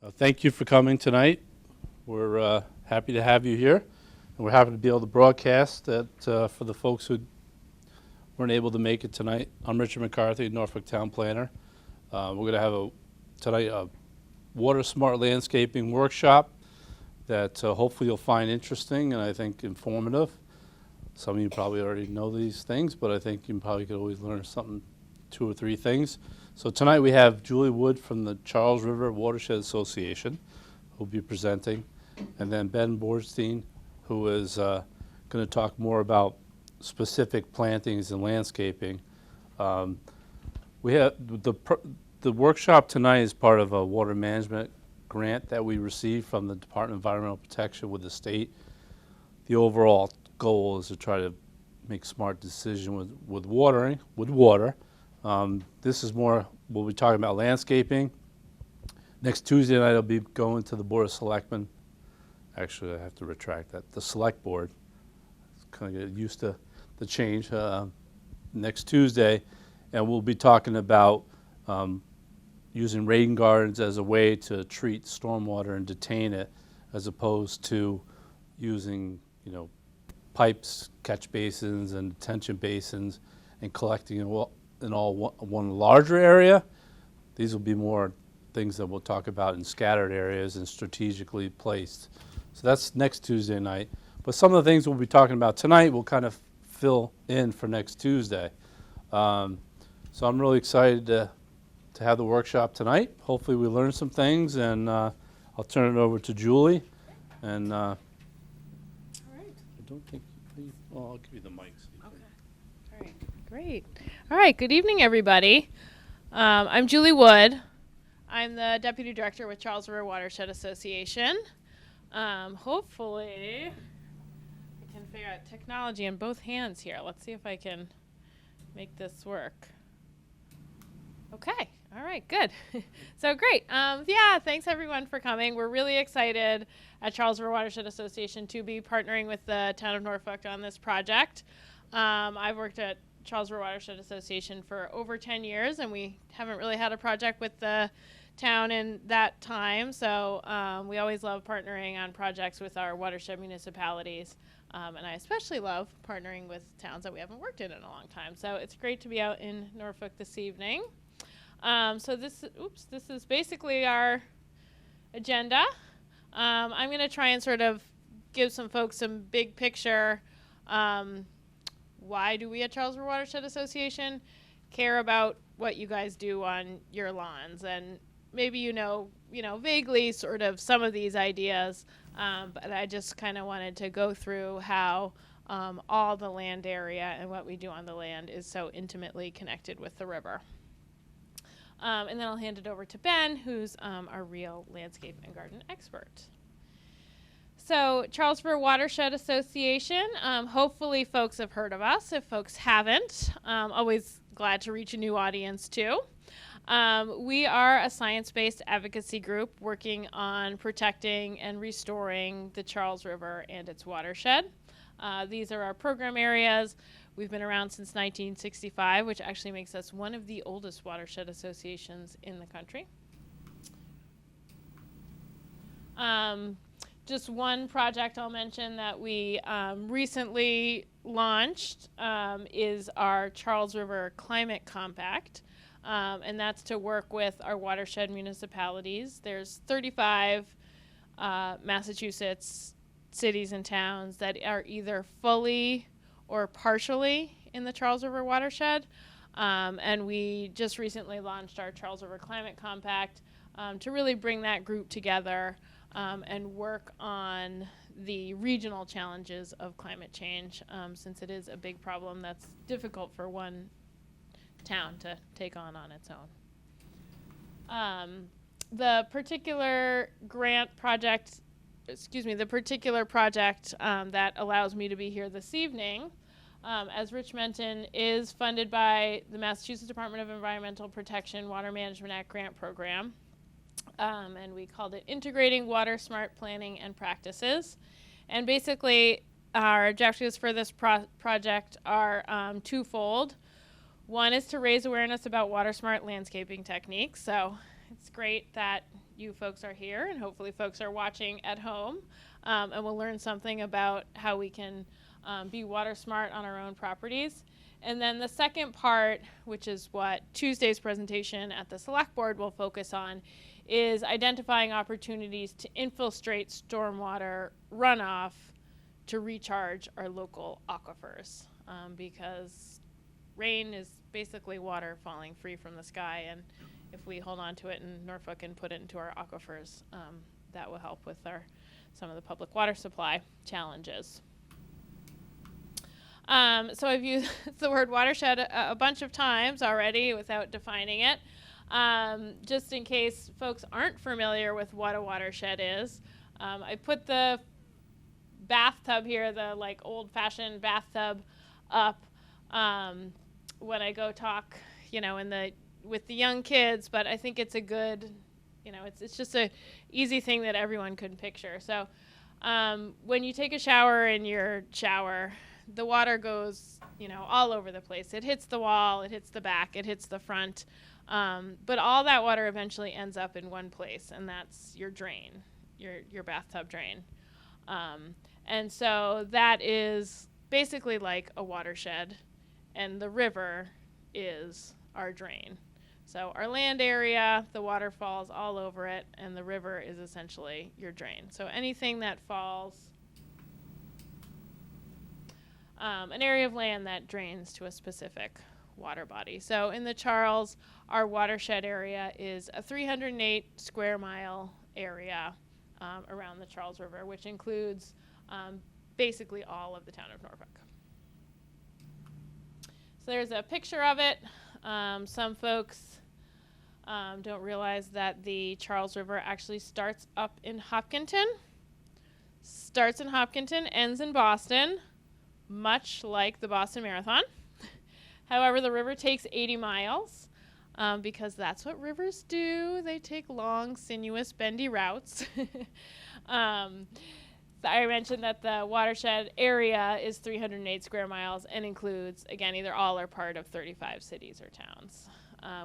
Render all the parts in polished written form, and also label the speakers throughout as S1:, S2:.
S1: Thank you for coming tonight. We're happy to have you here, and we're happy to be able to broadcast that for the folks who weren't able to make it tonight. I'm Richard McCarthy, Norfolk Town Planner. We're going to have tonight a WaterSmart landscaping workshop that hopefully you'll find interesting and I think informative. Some of you probably already know these things, but I think you probably could always learn something, 2 or 3 things. So tonight we have Julie Wood from the Charles River Watershed Association who will be presenting, and then Ben Bornstein, who is going to talk more about specific plantings and landscaping. We have the workshop tonight is part of a water management grant that we received from the Department of Environmental Protection with the state. The overall goal is to try to make smart decisions with water. This is more, we'll be talking about landscaping. Next Tuesday night I'll be going to the Board of Selectmen. Actually, I have to retract that. The Select Board. Kind of get used to the change. Next Tuesday, and we'll be talking about using rain gardens as a way to treat stormwater and detain it, as opposed to using, pipes, catch basins, and detention basins, and collecting in all one larger area. These will be more things that we'll talk about in scattered areas and strategically placed. So that's next Tuesday night. But some of the things we'll be talking about tonight will kind of fill in for next Tuesday. So I'm really excited to have the workshop tonight. Hopefully we learn some things, and I'll turn it over to Julie. And
S2: All right.
S1: I don't think, well, I'll give you the mic.
S2: Okay. All right. Great. All right. Good evening, everybody. I'm Julie Wood. I'm the Deputy Director with Charles River Watershed Association. Hopefully, I can figure out technology in both hands here. Let's see if I can make this work. Okay. All right. Good. So great. Yeah, thanks everyone for coming. We're really excited at Charles River Watershed Association to be partnering with the town of Norfolk on this project. I've worked at Charles River Watershed Association for over 10 years, and we haven't really had a project with the town in that time. So we always love partnering on projects with our watershed municipalities. And I especially love partnering with towns that we haven't worked in a long time. So it's great to be out in Norfolk this evening. So this is basically our agenda. I'm going to try and sort of give some folks some big picture. Why do we at Charles River Watershed Association care about what you guys do on your lawns? And maybe vaguely sort of some of these ideas, but I just kind of wanted to go through how all the land area and what we do on the land is so intimately connected with the river. And then I'll hand it over to Ben, who's our real landscape and garden expert. So Charles River Watershed Association, hopefully folks have heard of us. If folks haven't, always glad to reach a new audience too. We are a science-based advocacy group working on protecting and restoring the Charles River and its watershed. These are our program areas. We've been around since 1965, which actually makes us one of the oldest watershed associations in the country. Just one project I'll mention that we recently launched is our Charles River Climate Compact, and that's to work with our watershed municipalities. There's 35 Massachusetts cities and towns that are either fully or partially in the Charles River watershed, and we just recently launched our Charles River Climate Compact to really bring that group together and work on the regional challenges of climate change, since it is a big problem that's difficult for one town to take on its own. The particular project that allows me to be here this evening, as Rich mentioned, is funded by the Massachusetts Department of Environmental Protection Water Management Act grant program. And we called it Integrating WaterSmart Planning and Practices. And basically, our objectives for this project are twofold. One is to raise awareness about WaterSmart landscaping techniques. So it's great that you folks are here, and hopefully folks are watching at home, and we'll learn something about how we can be water smart on our own properties. And then the second part, which is what Tuesday's presentation at the Select Board will focus on, is identifying opportunities to infiltrate stormwater runoff to recharge our local aquifers, because rain is basically water falling free from the sky, and if we hold on to it in Norfolk and put it into our aquifers, that will help with some of the public water supply challenges. So I've used the word watershed a bunch of times already without defining it. Just in case folks aren't familiar with what a watershed is, I put the bathtub here, the like old-fashioned bathtub up when I go talk, with the young kids, but I think it's a good, it's just a easy thing that everyone could picture. So when you take a shower in your shower, the water goes, all over the place. It hits the wall, it hits the back, it hits the front, but all that water eventually ends up in one place, and that's your drain, your bathtub drain. And so that is basically like a watershed, and the river is our drain. So our land area, the water falls all over it, and the river is essentially your drain. So anything that falls, an area of land that drains to a specific water body. So in the Charles, our watershed area is a 308 square mile area around the Charles River, which includes basically all of the town of Norfolk. So there's a picture of it. Some folks don't realize that the Charles River actually starts up in Hopkinton, ends in Boston, much like the Boston Marathon. However, the river takes 80 miles because that's what rivers do. They take long, sinuous, bendy routes. I mentioned that the watershed area is 308 square miles and includes, again, either all or part of 35 cities or towns.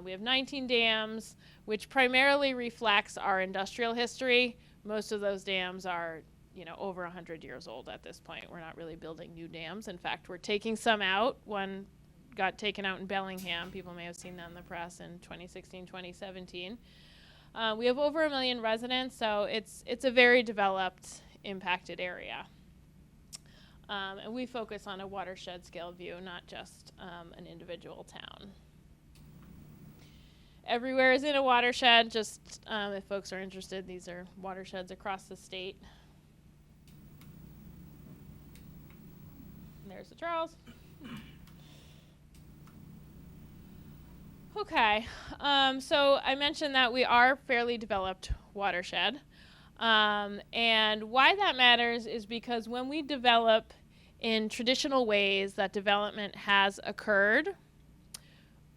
S2: We have 19 dams, which primarily reflects our industrial history. Most of those dams are, over 100 years old at this point. We're not really building new dams. In fact, we're taking some out. One got taken out in Bellingham. People may have seen that in the press in 2016, 2017. We have over 1 million residents, so it's a very developed, impacted area. And we focus on a watershed scale view, not just an individual town. Everywhere is in a watershed, just if folks are interested, these are watersheds across the state. And there's the Charles. Okay, so I mentioned that we are fairly developed watershed. And why that matters is because when we develop in traditional ways that development has occurred,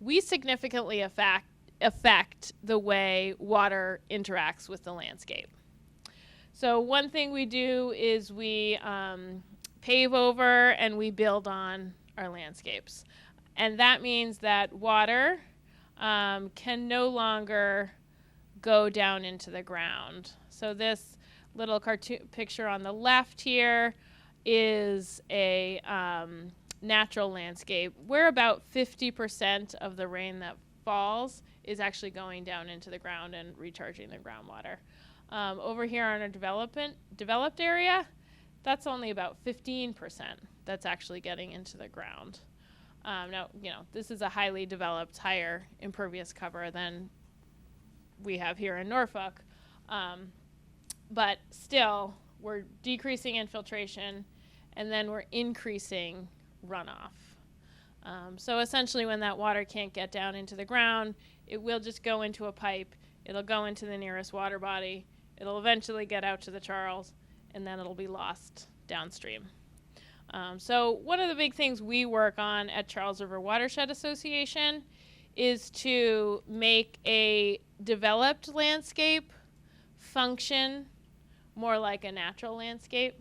S2: we significantly affect the way water interacts with the landscape. So one thing we do is we pave over and we build on our landscapes. And that means that water can no longer go down into the ground. So this little cartoon picture on the left here is a natural landscape where about 50% of the rain that falls is actually going down into the ground and recharging the groundwater. Over here on our developed area, that's only about 15% that's actually getting into the ground. Now, this is a highly developed, higher impervious cover than we have here in Norfolk. But still, we're decreasing infiltration, and then we're increasing runoff. So essentially, when that water can't get down into the ground, it will just go into a pipe. It'll go into the nearest water body. It'll eventually get out to the Charles, and then it'll be lost downstream. So one of the big things we work on at Charles River Watershed Association is to make a developed landscape function more like a natural landscape.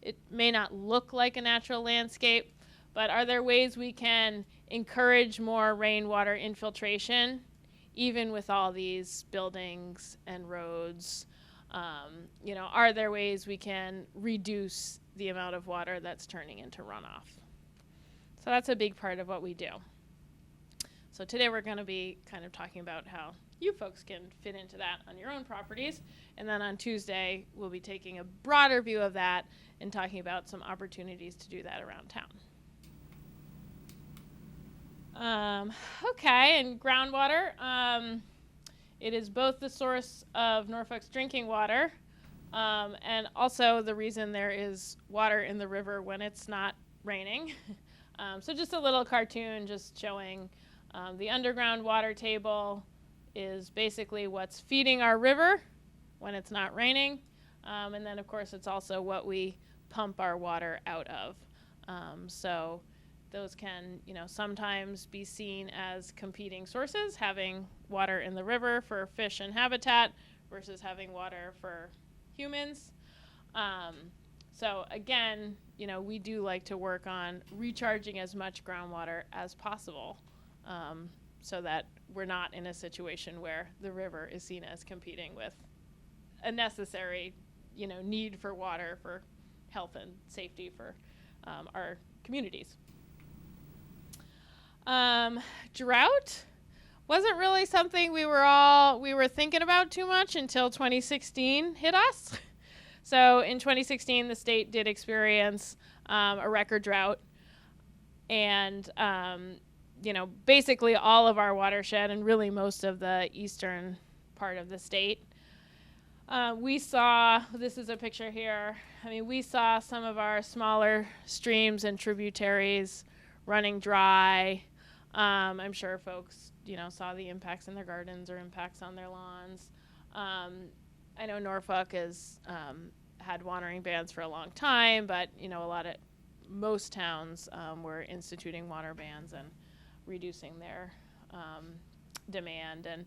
S2: It may not look like a natural landscape, but are there ways we can encourage more rainwater infiltration even with all these buildings and roads, are there ways we can reduce the amount of water that's turning into runoff? So that's a big part of what we do. So today we're going to be kind of talking about how you folks can fit into that on your own properties. And then on Tuesday, we'll be taking a broader view of that and talking about some opportunities to do that around town. Okay, and groundwater. It is both the source of Norfolk's drinking water and also the reason there is water in the river when it's not raining. So just a little cartoon just showing the underground water table is basically what's feeding our river when it's not raining. And then, of course, it's also what we pump our water out of. So those can, sometimes be seen as competing sources, having water in the river for fish and habitat versus having water for humans. So again, we do like to work on recharging as much groundwater as possible so that we're not in a situation where the river is seen as competing with a necessary, need for water for health and safety for our communities. Drought wasn't really something we were thinking about too much until 2016 hit us. So in 2016, the state did experience a record drought, and basically all of our watershed and really most of the eastern part of the state. We saw, this is a picture here, we saw some of our smaller streams and tributaries running dry. I'm sure folks, saw the impacts in their gardens or impacts on their lawns. I know Norfolk has had watering bans for a long time, but, most towns were instituting water bans and reducing their demand and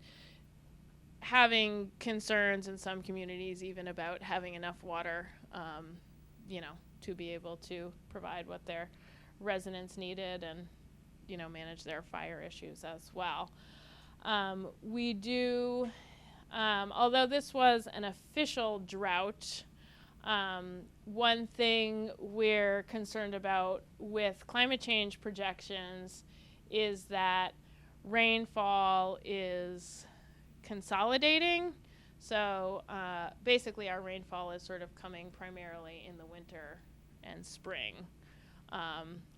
S2: having concerns in some communities even about having enough water, to be able to provide what their residents needed and, manage their fire issues as well. We do, although this was an official drought, one thing we're concerned about with climate change projections is that rainfall is consolidating. So basically our rainfall is sort of coming primarily in the winter and spring,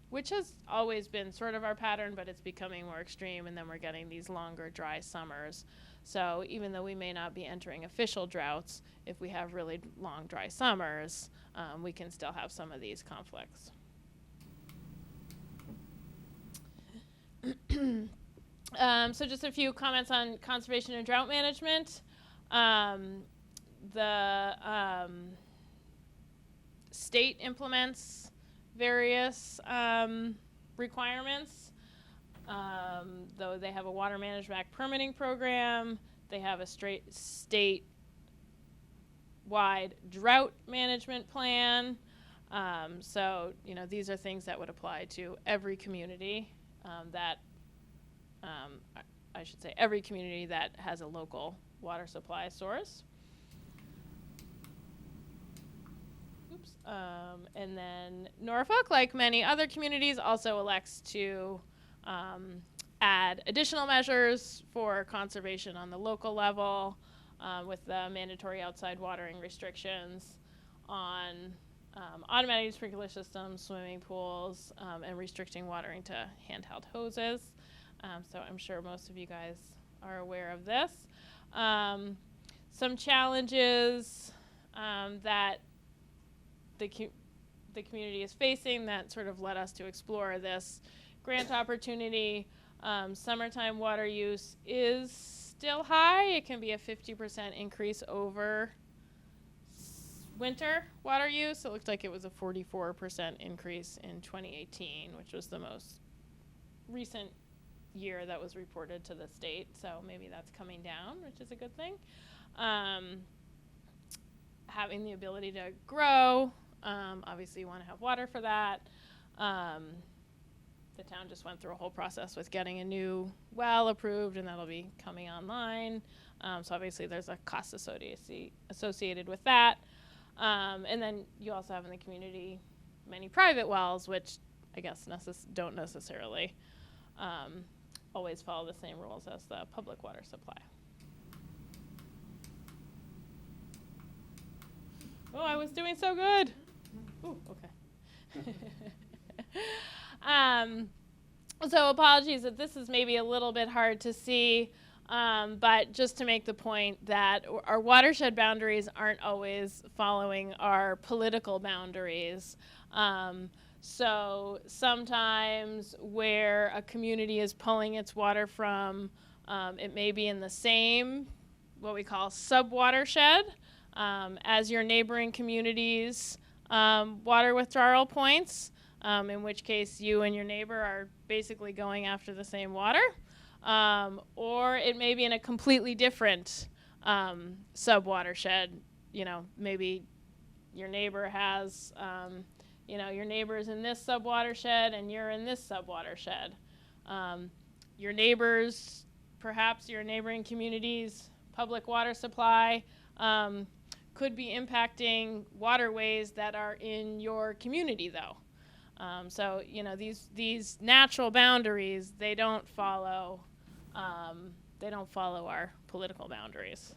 S2: which has always been sort of our pattern, but it's becoming more extreme, and then we're getting these longer dry summers. So even though we may not be entering official droughts, if we have really long dry summers, we can still have some of these conflicts. So just a few comments on conservation and drought management. The state implements various requirements. Though they have a Water Management Act permitting program, they have a state-wide drought management plan. So, these are things that would apply to every community every community that has a local water supply source. And then Norfolk, like many other communities, also elects to add additional measures for conservation on the local level with the mandatory outside watering restrictions on automatic sprinkler systems, swimming pools, and restricting watering to handheld hoses. So I'm sure most of you guys are aware of this. Some challenges that the community is facing that sort of led us to explore this grant opportunity. Summertime water use is still high. It can be a 50% increase over winter water use. It looked like it was a 44% increase in 2018, which was the most recent year that was reported to the state. So maybe that's coming down, which is a good thing. Having the ability to grow, obviously you want to have water for that. The town town just went through a whole process with getting a new well approved, and that'll be coming online. So obviously there's a cost associated with that. And then you also have in the community many private wells, which I guess don't necessarily always follow the same rules as the public water supply. Oh, I was doing so good. Ooh, okay. So apologies that this is maybe a little bit hard to see, but just to make the point that our watershed boundaries aren't always following our political boundaries. So sometimes where a community is pulling its water from, it may be in the same, what we call sub-watershed, as your neighboring communities' water withdrawal points, in which case you and your neighbor are basically going after the same water. Or it may be in a completely different sub-watershed. You know, maybe your neighbor has, your neighbor's in this sub-watershed and you're in this sub-watershed. Your neighbors, perhaps your neighboring community's public water supply could be impacting waterways that are in your community, though. So these natural boundaries, they don't follow our political boundaries.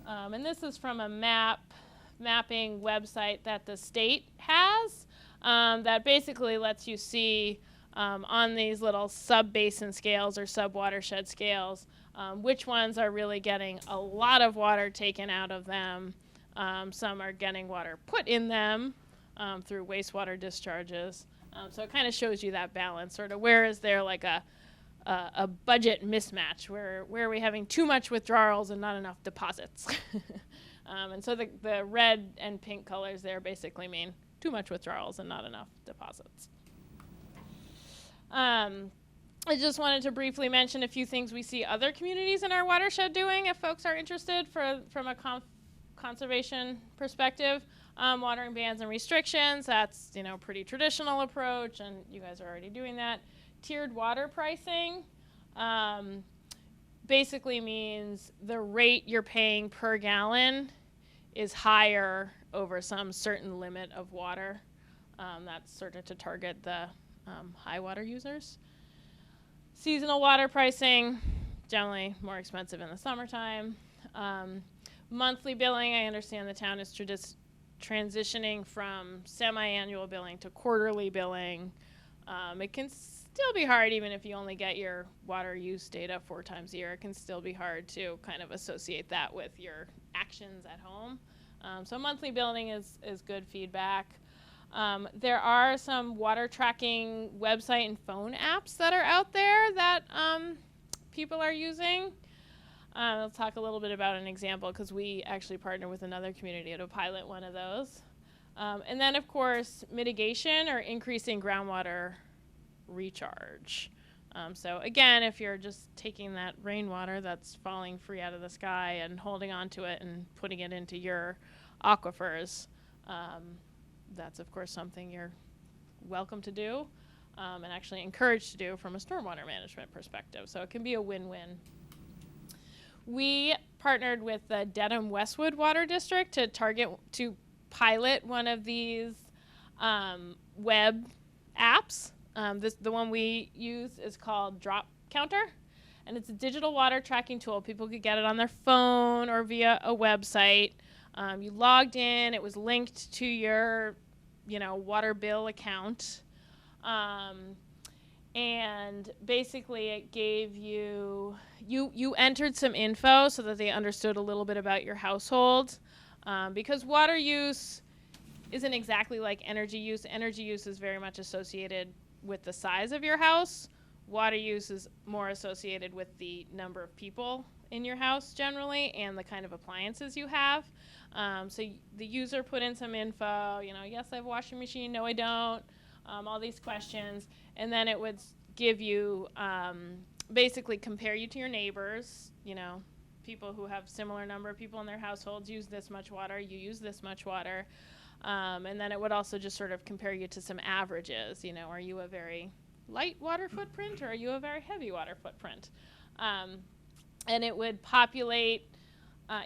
S2: And this is from a mapping website that the state has that basically lets you see on these little sub-basin scales or sub-watershed scales which ones are really getting a lot of water taken out of them. Some are getting water put in them through wastewater discharges. So it kind of shows you that balance, sort of where is there like a budget mismatch, where are we having too much withdrawals and not enough deposits. And so the red and pink colors there basically mean too much withdrawals and not enough deposits. I just wanted to briefly mention a few things we see other communities in our watershed doing if folks are interested from a conservation perspective. Watering bans and restrictions, that's pretty traditional approach, and you guys are already doing that. Tiered water pricing basically means the rate you're paying per gallon is higher over some certain limit of water. That's sort of to target the high water users. Seasonal water pricing, generally more expensive in the summertime. Monthly billing, I understand the town is transitioning from semi-annual billing to quarterly billing. It can still be hard even if you only get your water use data 4 times a year. It can still be hard to kind of associate that with your actions at home. So monthly billing is good feedback. There are some water tracking website and phone apps that are out there that people are using. I'll talk a little bit about an example because we actually partner with another community to pilot one of those. And then, of course, mitigation or increasing groundwater recharge. So again, if you're just taking that rainwater that's falling free out of the sky and holding onto it and putting it into your aquifers, that's, of course, something you're welcome to do and actually encouraged to do from a stormwater management perspective. So it can be a win-win. We partnered with the Dedham Westwood Water District to pilot one of these web apps. The one we use is called DropCounter, and it's a digital water tracking tool. People could get it on their phone or via a website. You logged in, it was linked to your water bill account. And basically it gave you entered some info so that they understood a little bit about your household. Because water use isn't exactly like energy use. Energy use is very much associated with the size of your house. Water use is more associated with the number of people in your house generally and the kind of appliances you have. So the user put in some info, yes, I have a washing machine, no, I don't, all these questions. And then it would give you, basically compare you to your neighbors, people who have similar number of people in their households use this much water, you use this much water. And then it would also just sort of compare you to some averages. Are you a very light water footprint or are you a very heavy water footprint? And it would populate,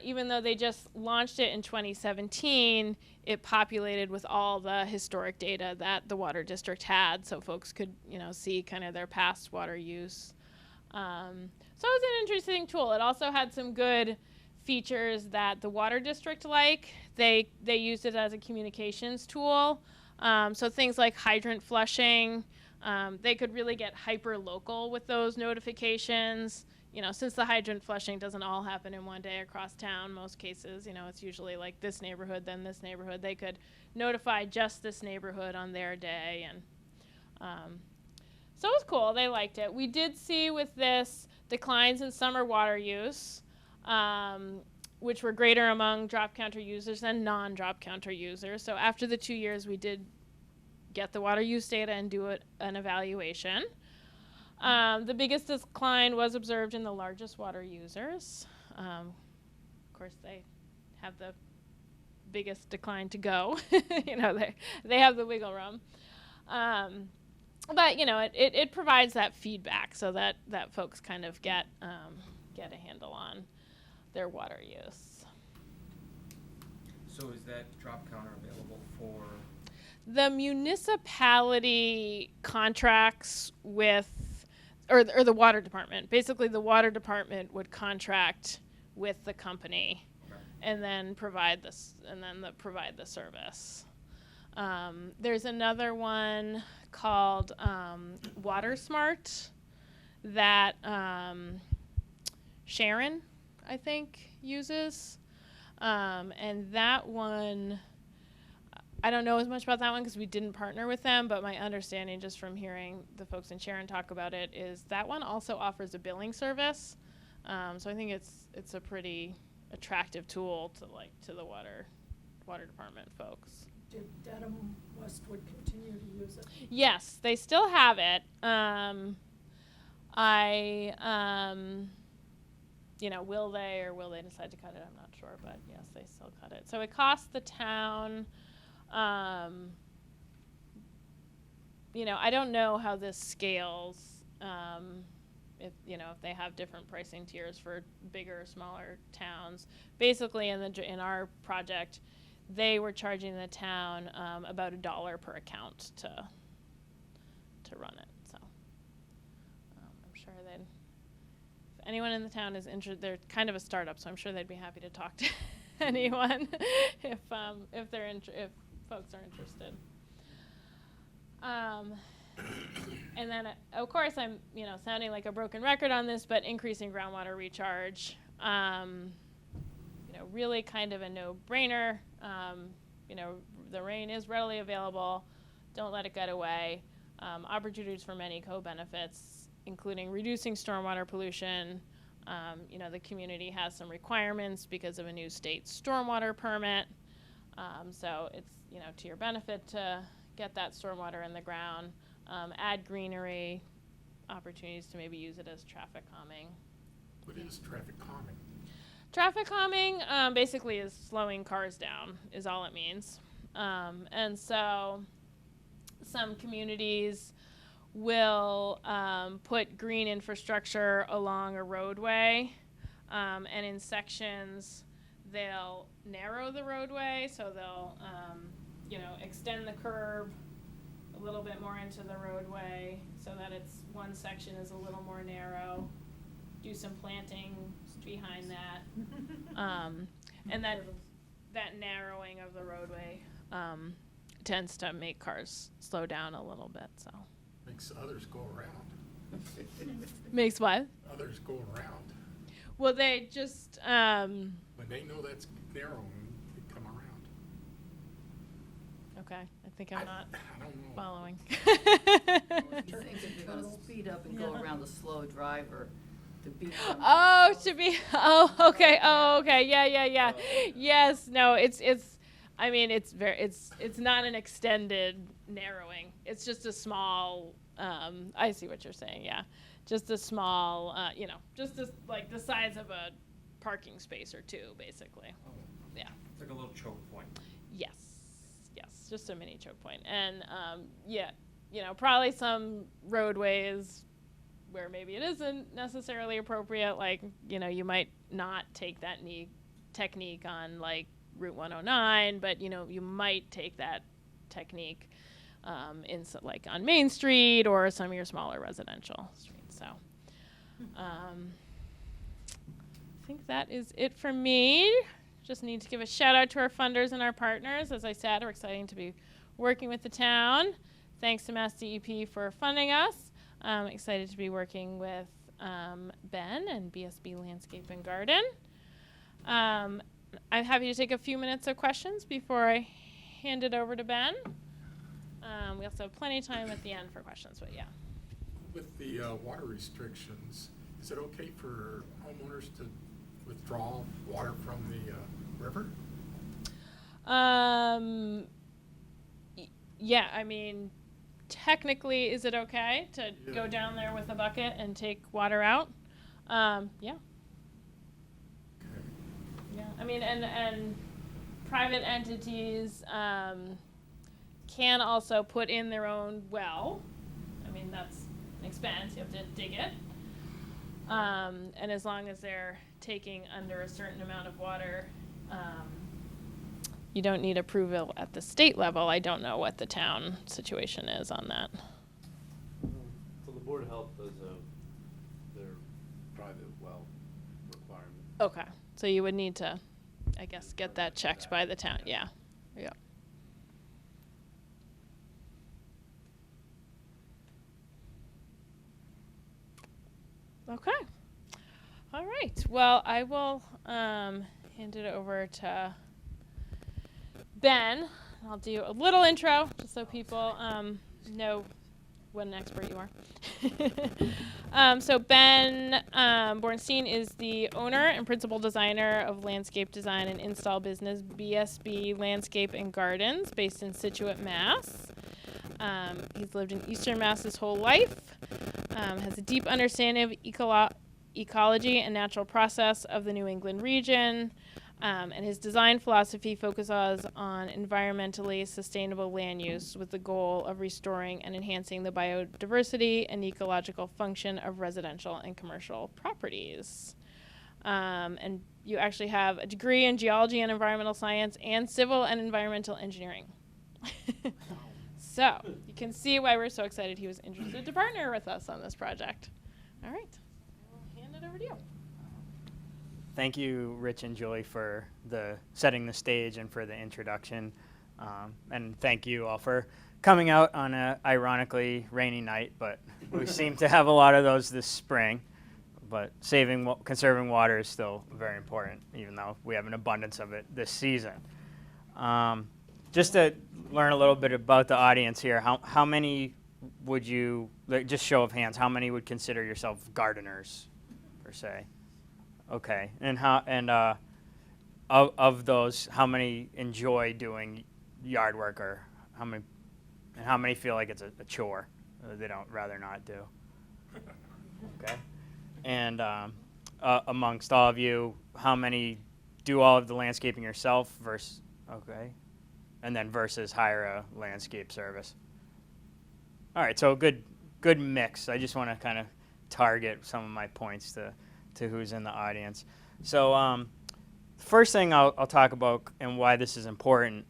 S2: even though they just launched it in 2017, it populated with all the historic data that the water district had, so folks could, see kind of their past water use. So it was an interesting tool. It also had some good features that the water district like. They used it as a communications tool. So things like hydrant flushing, they could really get hyper local with those notifications. Since the hydrant flushing doesn't all happen in one day across town, most cases, it's usually like this neighborhood, then this neighborhood. They could notify just this neighborhood on their day. And so it was cool. They liked it. We did see with this declines in summer water use, which were greater among DropCounter users than non-DropCounter users. So after the 2 years, we did get the water use data and do an evaluation. The biggest decline was observed in the largest water users. Of course, they have the biggest decline to go. They have the wiggle room. But it provides that feedback so that folks kind of get a handle on their water use.
S3: So is that DropCounter available for?
S2: The municipality contracts with, or the water department. Basically, the water department would contract with the company,
S3: Okay.
S2: and then provide this, and then provide the service. There's another one called WaterSmart that Sharon, I think, uses, and that one, I don't know as much about that one because we didn't partner with them, but my understanding just from hearing the folks in Sharon talk about it is that one also offers a billing service. So I think it's a pretty attractive tool to the water department folks.
S4: Did Dedham Westwood continue to use it?
S2: Yes, they still have it. Will they decide to cut it? I'm not sure, but yes, they still cut it. So it costs the town, I don't know how this scales, if they have different pricing tiers for bigger or smaller towns. Basically, in our project, they were charging the town about $1 per account to run it. So I'm sure if anyone in the town is interested, they're kind of a startup, so I'm sure they'd be happy to talk to anyone if folks are interested. And then, of course, I'm sounding like a broken record on this, but increasing groundwater recharge, really kind of a no-brainer. The rain is readily available. Don't let it get away. Opportunities for many co-benefits, including reducing stormwater pollution. The community has some requirements because of a new state stormwater permit. So it's, to your benefit to get that stormwater in the ground. Add greenery, opportunities to maybe use it as traffic calming.
S5: What is traffic calming?
S2: Traffic calming basically is slowing cars down is all it means. And so some communities will put green infrastructure along a roadway, and in sections they'll narrow the roadway, so they'll extend the curb a little bit more into the roadway so that one section is a little more narrow. Do some planting behind that, and that narrowing of the roadway tends to make cars slow down a little bit. So
S5: Makes others go around.
S2: makes what?
S5: Others go around.
S2: Well, they just
S5: When they know that's narrowing, they come around.
S2: okay. I think I'm not
S5: I don't know.
S2: following.
S6: You think if you're gonna speed up and go around a slow driver, to be.
S2: Okay. Yeah. Yes, no, it's not an extended narrowing. It's just a small, I see what you're saying, yeah. Just a small, like the size of a parking space or two, basically.
S3: Oh,
S2: Yeah.
S3: it's like a little choke point.
S2: Yes. just a mini choke point. And yeah, probably some roadways where maybe it isn't necessarily appropriate. Like, you might not take that technique on like Route 109, but you might take that technique like on Main Street or some of your smaller residential streets. So I think that is it for me. Just need to give a shout out to our funders and our partners. As I said, we're excited to be working with the town. Thanks to Mass DEP for funding us. I'm excited to be working with Ben and BSB Landscape and Garden. I'm happy to take a few minutes of questions before I hand it over to Ben. We also have plenty of time at the end for questions, but yeah.
S5: With the water restrictions, is it okay for homeowners to withdraw water from the river?
S2: Yeah, I mean, technically, is it okay to go down there with a bucket and take water out? Yeah.
S5: Okay.
S2: Yeah, I mean, and private entities can also put in their own well. I mean, that's an expense. You have to dig it. And as long as they're taking under a certain amount of water, you don't need approval at the state level. I don't know what the town situation is on that.
S1: So the Board of Health does their private well requirement.
S2: Okay, so you would need to, I guess, get that checked by the town. Yeah. Yeah. Okay. All right. Well, I will hand it over to Ben. I'll do a little intro just so people know what an expert you are. So Ben Bornstein is the owner and principal designer of landscape design and install business BSB Landscape and Gardens based in Scituate, Mass. He's lived in Eastern Mass his whole life, has a deep understanding of ecology and natural process of the New England region, and his design philosophy focuses on environmentally sustainable land use with the goal of restoring and enhancing the biodiversity and ecological function of residential and commercial properties. And you actually have a degree in geology and environmental science and civil and environmental engineering. So you can see why we're so excited he was interested to partner with us on this project. All right, I will hand it over to you.
S7: Thank you, Rich and Julie, for setting the stage and for the introduction. And thank you all for coming out on a ironically rainy night, but we seem to have a lot of those this spring. But conserving water is still very important, even though we have an abundance of it this season. Just to learn a little bit about the audience here, how many would you, just show of hands, how many would consider yourself gardeners, per se? Okay, and of those, how many enjoy doing yard work, or how many feel like it's a chore they don't rather not do? Okay, and amongst all of you, how many do all of the landscaping yourself versus and then versus hire a landscape service? All right, so a good mix. I just want to kind of target some of my points to who's in the audience. So the first thing I'll talk about and why this is important,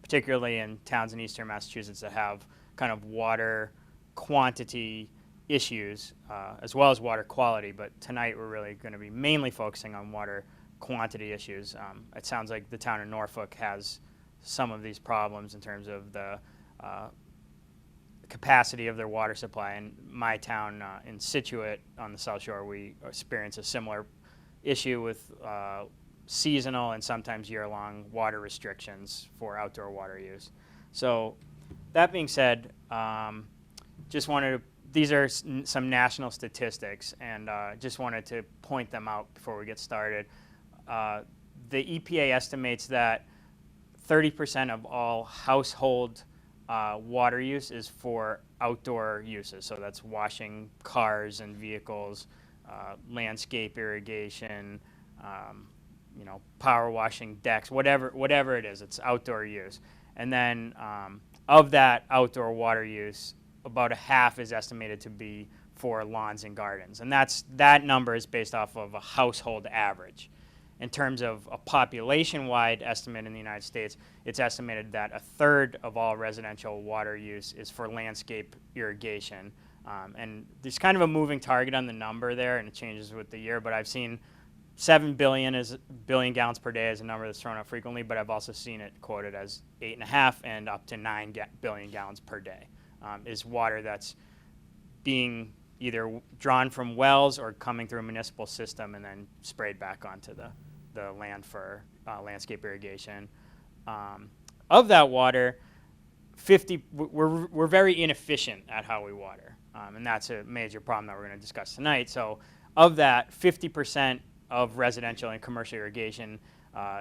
S7: particularly in towns in eastern Massachusetts that have kind of water quantity issues, as well as water quality, but tonight we're really going to be mainly focusing on water quantity issues. It sounds like the town of Norfolk has some of these problems in terms of the capacity of their water supply. And my town in Scituate on the South Shore, we experience a similar issue with seasonal and sometimes year-long water restrictions for outdoor water use. So that being said, just wanted to, these are some national statistics, and just wanted to point them out before we get started. The EPA estimates that 30% of all household water use is for outdoor uses. So that's washing cars and vehicles, landscape irrigation, power washing decks, whatever it is, it's outdoor use. And then of that outdoor water use, about a half is estimated to be for lawns and gardens. And that number is based off of a household average. In terms of a population-wide estimate in the United States, it's estimated that a third of all residential water use is for landscape irrigation. And there's kind of a moving target on the number there, and it changes with the year, but I've seen 7 billion gallons per day is a number that's thrown out frequently, but I've also seen it quoted as 8.5 and up to 9 billion gallons per day is water that's being either drawn from wells or coming through a municipal system and then sprayed back onto the land for landscape irrigation. Of that water, we're very inefficient at how we water, and that's a major problem that we're going to discuss tonight. So of that, 50% of residential and commercial irrigation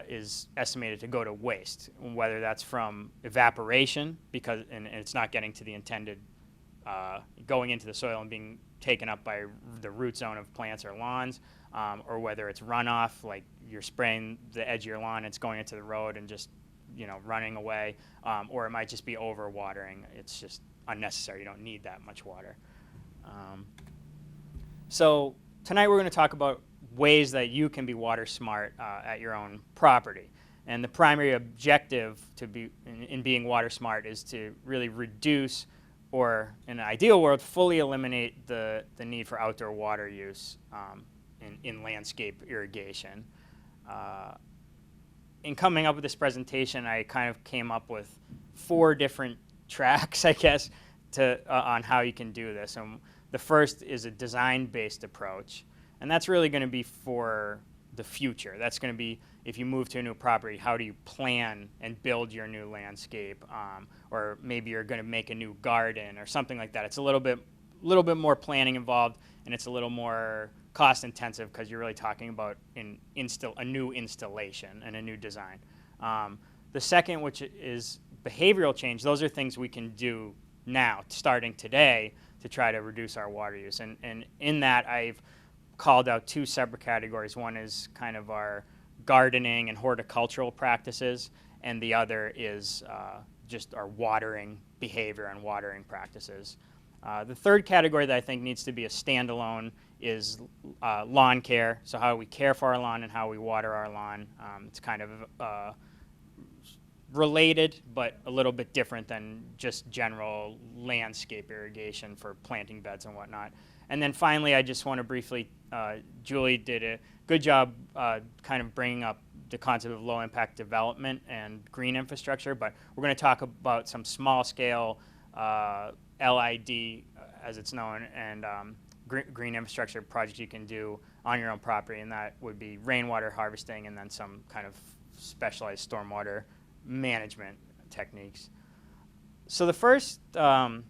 S7: is estimated to go to waste, whether that's from evaporation and it's not getting to the intended, going into the soil and being taken up by the root zone of plants or lawns, or whether it's runoff, like you're spraying the edge of your lawn, it's going into the road and just running away, or it might just be overwatering. It's just unnecessary. You don't need that much water. So tonight we're going to talk about ways that you can be water smart at your own property. And the primary objective in being water smart is to really reduce, or in an ideal world, fully eliminate the need for outdoor water use in landscape irrigation. In coming up with this presentation, I kind of came up with 4 different tracks, I guess, on how you can do this. And the first is a design-based approach, and that's really going to be for the future. That's going to be, if you move to a new property, how do you plan and build your new landscape? Or maybe you're going to make a new garden or something like that. It's a little bit more planning involved, and it's a little more cost intensive because you're really talking about a new installation and a new design. The second, which is behavioral change, those are things we can do now, starting today, to try to reduce our water use. And in that, I've called out 2 separate categories. One is kind of our gardening and horticultural practices, and the other is just our watering behavior and watering practices. The third category that I think needs to be a standalone is lawn care. So how we care for our lawn and how we water our lawn. It's kind of related, but a little bit different than just general landscape irrigation for planting beds and whatnot. And then finally, I just want to briefly, Julie did a good job kind of bringing up the concept of low-impact development and green infrastructure, but we're going to talk about some small-scale LID, as it's known, and green infrastructure projects you can do on your own property, and that would be rainwater harvesting and then some kind of specialized stormwater management techniques. So the first, I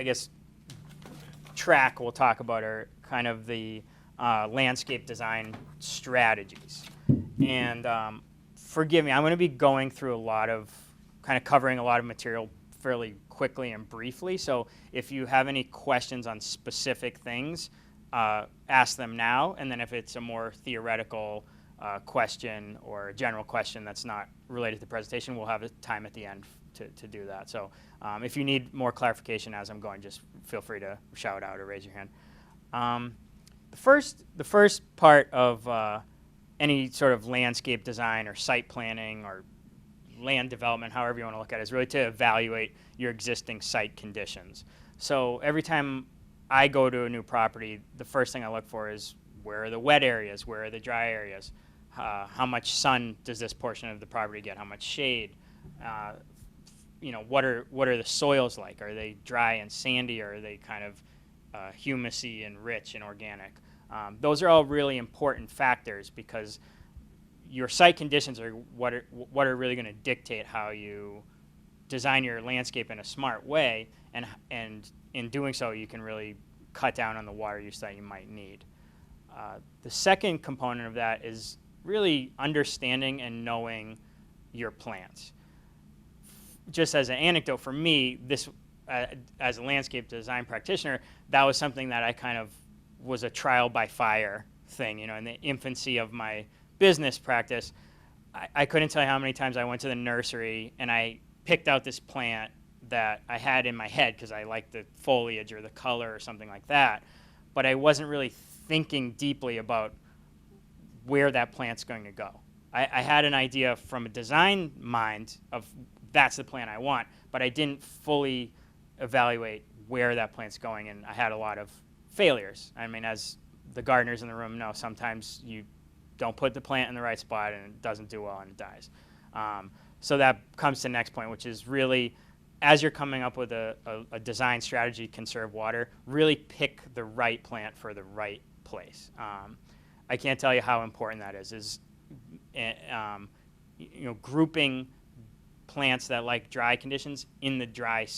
S7: guess, track we'll talk about are kind of the landscape design strategies. And forgive me, I'm going to be going through covering a lot of material fairly quickly and briefly. So if you have any questions on specific things, ask them now. And then if it's a more theoretical question or a general question that's not related to the presentation, we'll have a time at the end to do that. So if you need more clarification as I'm going, just feel free to shout out or raise your hand. The first part of any sort of landscape design or site planning or land development, however you want to look at it, is really to evaluate your existing site conditions. So every time I go to a new property, the first thing I look for is where are the wet areas, where are the dry areas, how much sun does this portion of the property get, how much shade, what are the soils like? Are they dry and sandy, or are they kind of humusy and rich and organic? Those are all really important factors because your site conditions are what are really going to dictate how you design your landscape in a smart way, and in doing so, you can really cut down on the water use that you might need. The second component of that is really understanding and knowing your plants. Just as an anecdote for me, this as a landscape design practitioner, that was something that I kind of was a trial by fire thing. In the infancy of my business practice, I couldn't tell you how many times I went to the nursery and I picked out this plant that I had in my head because I liked the foliage or the color or something like that, but I wasn't really thinking deeply about where that plant's going to go. I had an idea from a design mind of that's the plant I want, but I didn't fully evaluate where that plant's going, and I had a lot of failures. I mean, as the gardeners in the room know, sometimes you don't put the plant in the right spot and it doesn't do well and it dies. So that comes to the next point, which is really, as you're coming up with a design strategy to conserve water, really pick the right plant for the right place. I can't tell you how important that is grouping plants that like dry conditions in the dry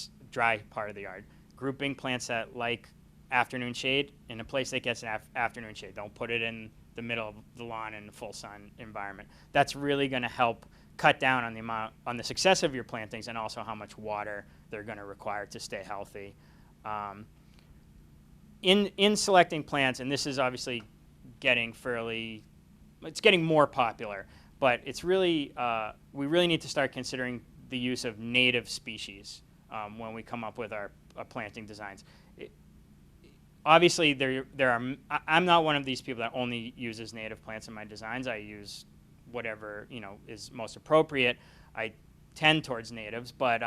S7: part of the yard. Grouping plants that like afternoon shade in a place that gets afternoon shade. Don't put it in the middle of the lawn in a full sun environment. That's really going to help cut down on the success of your plantings and also how much water they're going to require to stay healthy. In selecting plants, and this is obviously getting more popular, but it's really we really need to start considering the use of native species when we come up with our planting designs. Obviously, I'm not one of these people that only uses native plants in my designs. I use whatever is most appropriate. I tend towards natives, but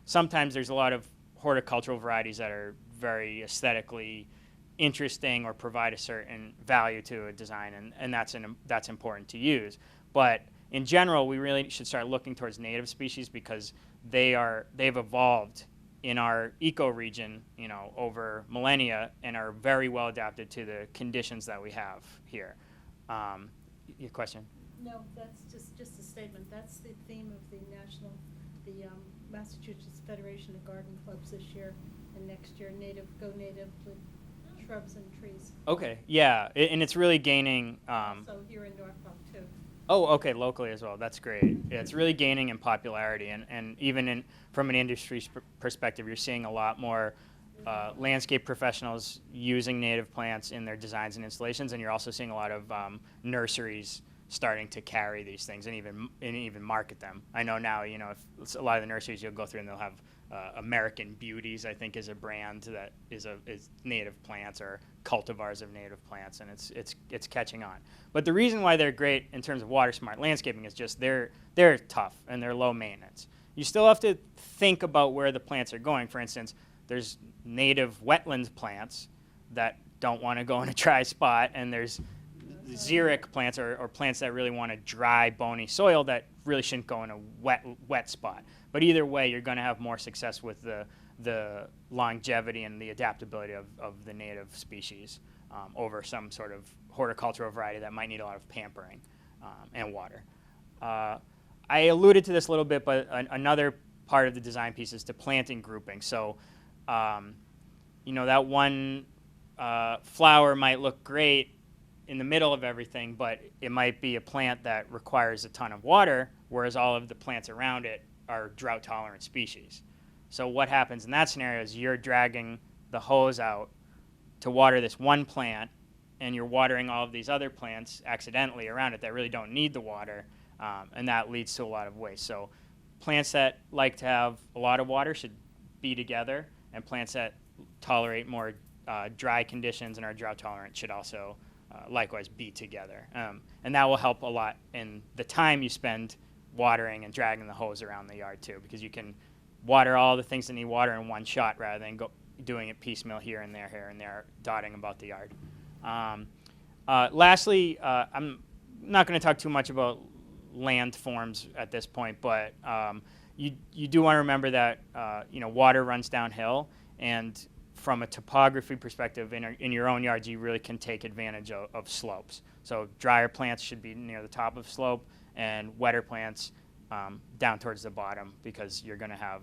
S7: sometimes there's a lot of horticultural varieties that are very aesthetically interesting or provide a certain value to a design, and that's important to use. But in general, we really should start looking towards native species because they've evolved in our ecoregion, over millennia and are very well adapted to the conditions that we have here. Your question?
S4: No, that's just a statement. That's the theme of the Massachusetts Federation of Garden Clubs this year, and next year go native with shrubs and trees.
S7: Okay, yeah, and it's really gaining.
S4: So here in Norfolk too.
S7: Oh, okay, locally as well. That's great. Yeah, it's really gaining in popularity, and even from an industry perspective, you're seeing a lot more landscape professionals using native plants in their designs and installations, and you're also seeing a lot of nurseries starting to carry these things and even market them. I know now, if a lot of the nurseries you'll go through and they'll have American Beauties, I think, is a brand that is native plants or cultivars of native plants, and it's catching on. But the reason why they're great in terms of WaterSmart landscaping is just they're tough and they're low maintenance. You still have to think about where the plants are going. For instance, there's native wetlands plants that don't want to go in a dry spot, and there's xeric plants or plants that really want a dry, bony soil that really shouldn't go in a wet spot. But either way, you're going to have more success with the longevity and the adaptability of the native species over some sort of horticultural variety that might need a lot of pampering and water. I alluded to this a little bit, but another part of the design piece is to planting grouping. So, that one flower might look great in the middle of everything, but it might be a plant that requires a ton of water, whereas all of the plants around it are drought-tolerant species. So what happens in that scenario is you're dragging the hose out to water this one plant, and you're watering all of these other plants accidentally around it that really don't need the water, and that leads to a lot of waste. So plants that like to have a lot of water should be together, and plants that tolerate more dry conditions and are drought-tolerant should also likewise be together. And that will help a lot in the time you spend watering and dragging the hose around the yard too, because you can water all the things that need water in one shot rather than doing it piecemeal here and there, dotting about the yard. Lastly, I'm not going to talk too much about land forms at this point, but you do want to remember that water runs downhill, and from a topography perspective, in your own yards, you really can take advantage of slopes. So drier plants should be near the top of slope, and wetter plants down towards the bottom, because you're going to have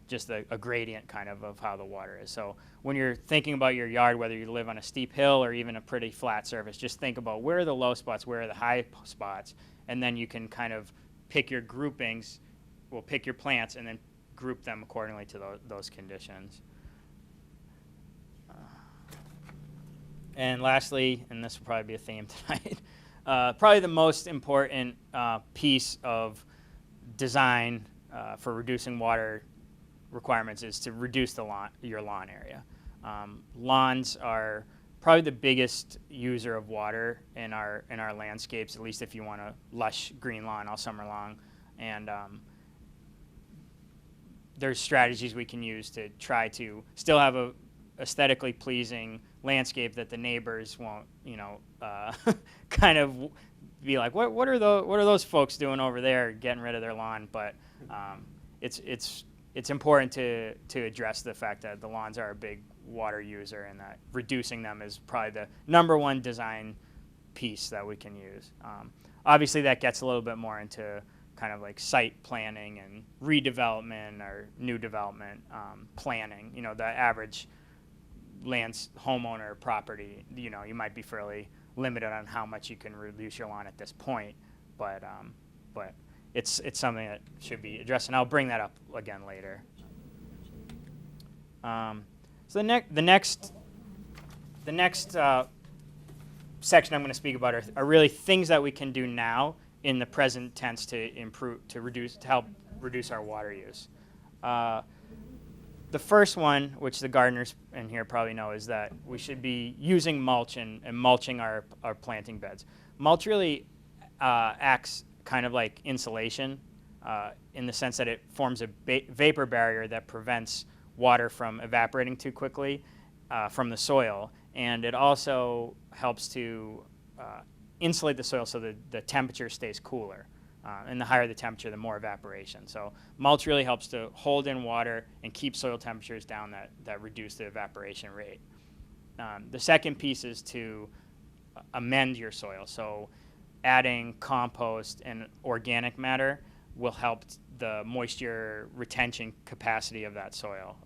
S7: just a gradient kind of how the water is. So when you're thinking about your yard, whether you live on a steep hill or even a pretty flat surface, just think about where are the low spots, where are the high spots, and then you can kind of pick your groupings, pick your plants, and then group them accordingly to those conditions. And lastly, and this will probably be a theme tonight, probably the most important piece of design for reducing water requirements is to reduce your lawn area. Lawns are probably the biggest user of water in our landscapes, at least if you want a lush green lawn all summer long. And there's strategies we can use to try to still have a aesthetically pleasing landscape that the neighbors won't, kind of be like, what are those folks doing over there, getting rid of their lawn? But it's important to address the fact that the lawns are a big water user, and that reducing them is probably the number one design piece that we can use. Obviously, that gets a little bit more into kind of like site planning and redevelopment or new development planning. The average homeowner property, you might be fairly limited on how much you can reduce your lawn at this point, but it's something that should be addressed, and I'll bring that up again later. So the next section I'm going to speak about are really things that we can do now in the present tense to help reduce our water use. The first one, which the gardeners in here probably know, is that we should be using mulch and mulching our planting beds. Mulch really acts kind of like insulation in the sense that it forms a vapor barrier that prevents water from evaporating too quickly from the soil, and it also helps to insulate the soil so that the temperature stays cooler. And the higher the temperature, the more evaporation. So mulch really helps to hold in water and keep soil temperatures down that reduce the evaporation rate. The second piece is to amend your soil. So adding compost and organic matter will help the moisture retention capacity of that soil.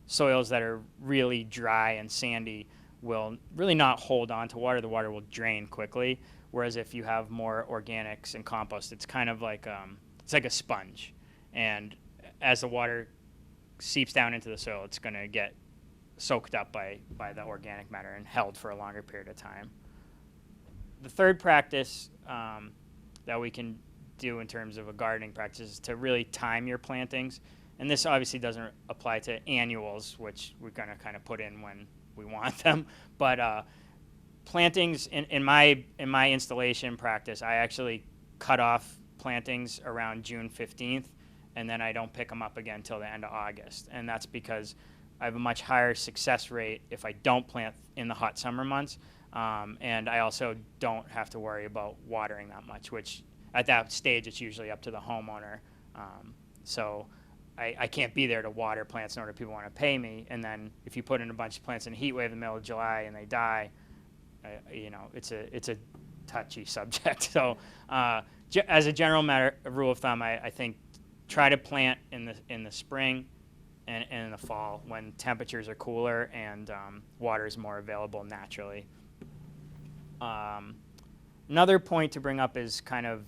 S7: Soils that are really dry and sandy will really not hold on to water. The water will drain quickly. Whereas if you have more organics and compost, it's kind of like it's like a sponge, and as the water seeps down into the soil, it's going to get soaked up by the organic matter and held for a longer period of time. The third practice that we can do in terms of a gardening practice is to really time your plantings, and this obviously doesn't apply to annuals, which we're going to kind of put in when we want them, but plantings in my installation practice, I actually cut off plantings around June 15th, and then I don't pick them up again until the end of August. And that's because I have a much higher success rate if I don't plant in the hot summer months, and I also don't have to worry about watering that much, which at that stage it's usually up to the homeowner. So I can't be there to water plants in order people want to pay me, and then if you put in a bunch of plants in a heat wave in the middle of July and they die, it's a touchy subject. So, as a general rule of thumb, I think try to plant in the spring and in the fall when temperatures are cooler and water is more available naturally. Another point to bring up is kind of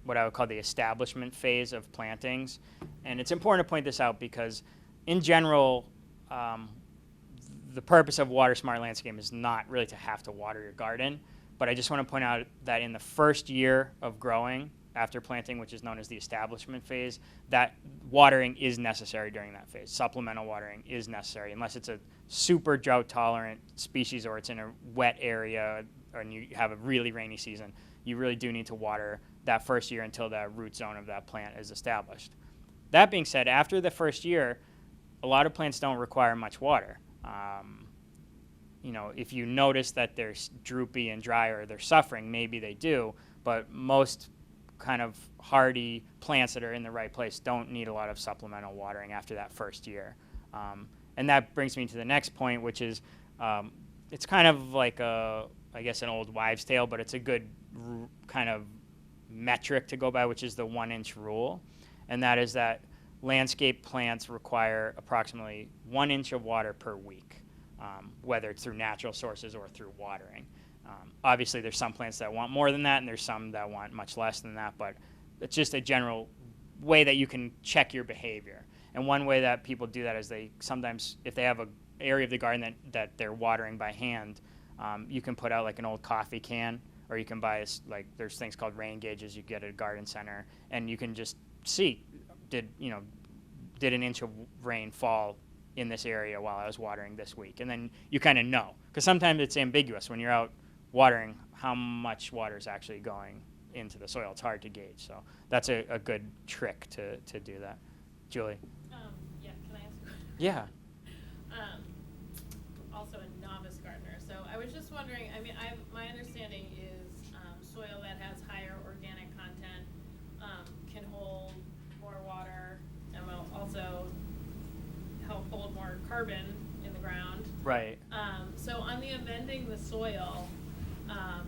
S7: what I would call the establishment phase of plantings, and it's important to point this out because, in general, the purpose of WaterSmart landscape is not really to have to water your garden, but I just want to point out that in the first year of growing after planting, which is known as the establishment phase, that watering is necessary during that phase. Supplemental watering is necessary unless it's a super drought tolerant species or it's in a wet area and you have a really rainy season. You really do need to water that first year until the root zone of that plant is established. That being said, after the first year, a lot of plants don't require much water. If you notice that they're droopy and dry or they're suffering, maybe they do, but most kind of hardy plants that are in the right place don't need a lot of supplemental watering after that first year. And that brings me to the next point, which is it's kind of like I guess an old wives' tale, but it's a good kind of metric to go by, which is the 1-inch rule. And that is that landscape plants require approximately 1 inch of water per week, whether it's through natural sources or through watering. Obviously, there's some plants that want more than that, and there's some that want much less than that, but it's just a general way that you can check your behavior. And one way that people do that is they sometimes, if they have an area of the garden that they're watering by hand, You can put out like an old coffee can, or you can buy like there's things called rain gauges you get at a garden center, and you can just see did an inch of rain fall in this area while I was watering this week, and then you kind of know, because sometimes it's ambiguous when you're out watering how much water is actually going into the soil. It's hard to gauge, so that's a good trick to do that. Julie?
S2: Yeah, can I ask a question?
S7: Yeah.
S2: Also a novice gardener, so I was just wondering, I mean, my understanding is soil that has higher organic content can hold more water and will also help hold more carbon in the ground.
S7: Right.
S2: So on the amending the soil, how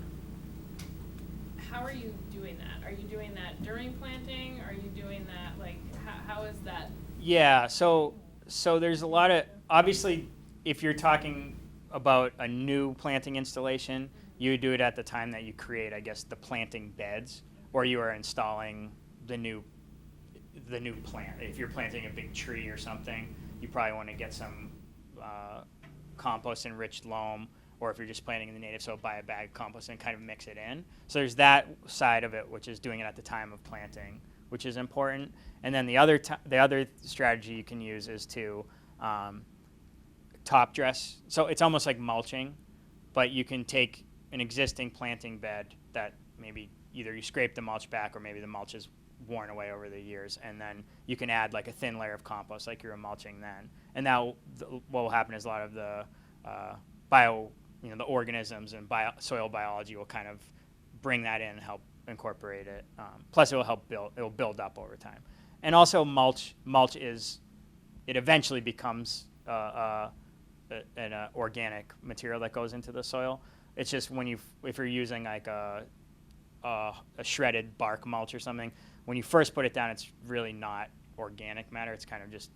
S2: are you doing that? Are you doing that during planting? Are you doing that, like, how is that?
S7: Yeah, so there's a lot of, obviously, if you're talking about a new planting installation, you would do it at the time that you create, I guess, the planting beds, or you are installing the new plant. If you're planting a big tree or something, you probably want to get some compost-enriched loam, or if you're just planting in the native soil, buy a bag of compost and kind of mix it in. So there's that side of it, which is doing it at the time of planting, which is important. And then the other strategy you can use is to top dress. So it's almost like mulching, but you can take an existing planting bed that maybe either you scrape the mulch back or maybe the mulch is worn away over the years, and then you can add like a thin layer of compost like you're mulching then. And now what will happen is a lot of the the organisms and soil biology will kind of bring that in and help incorporate it. Plus it will build up over time. And also mulch is, it eventually becomes an organic material that goes into the soil. It's just if you're using like a shredded bark mulch or something, when you first put it down, it's really not organic matter. It's kind of just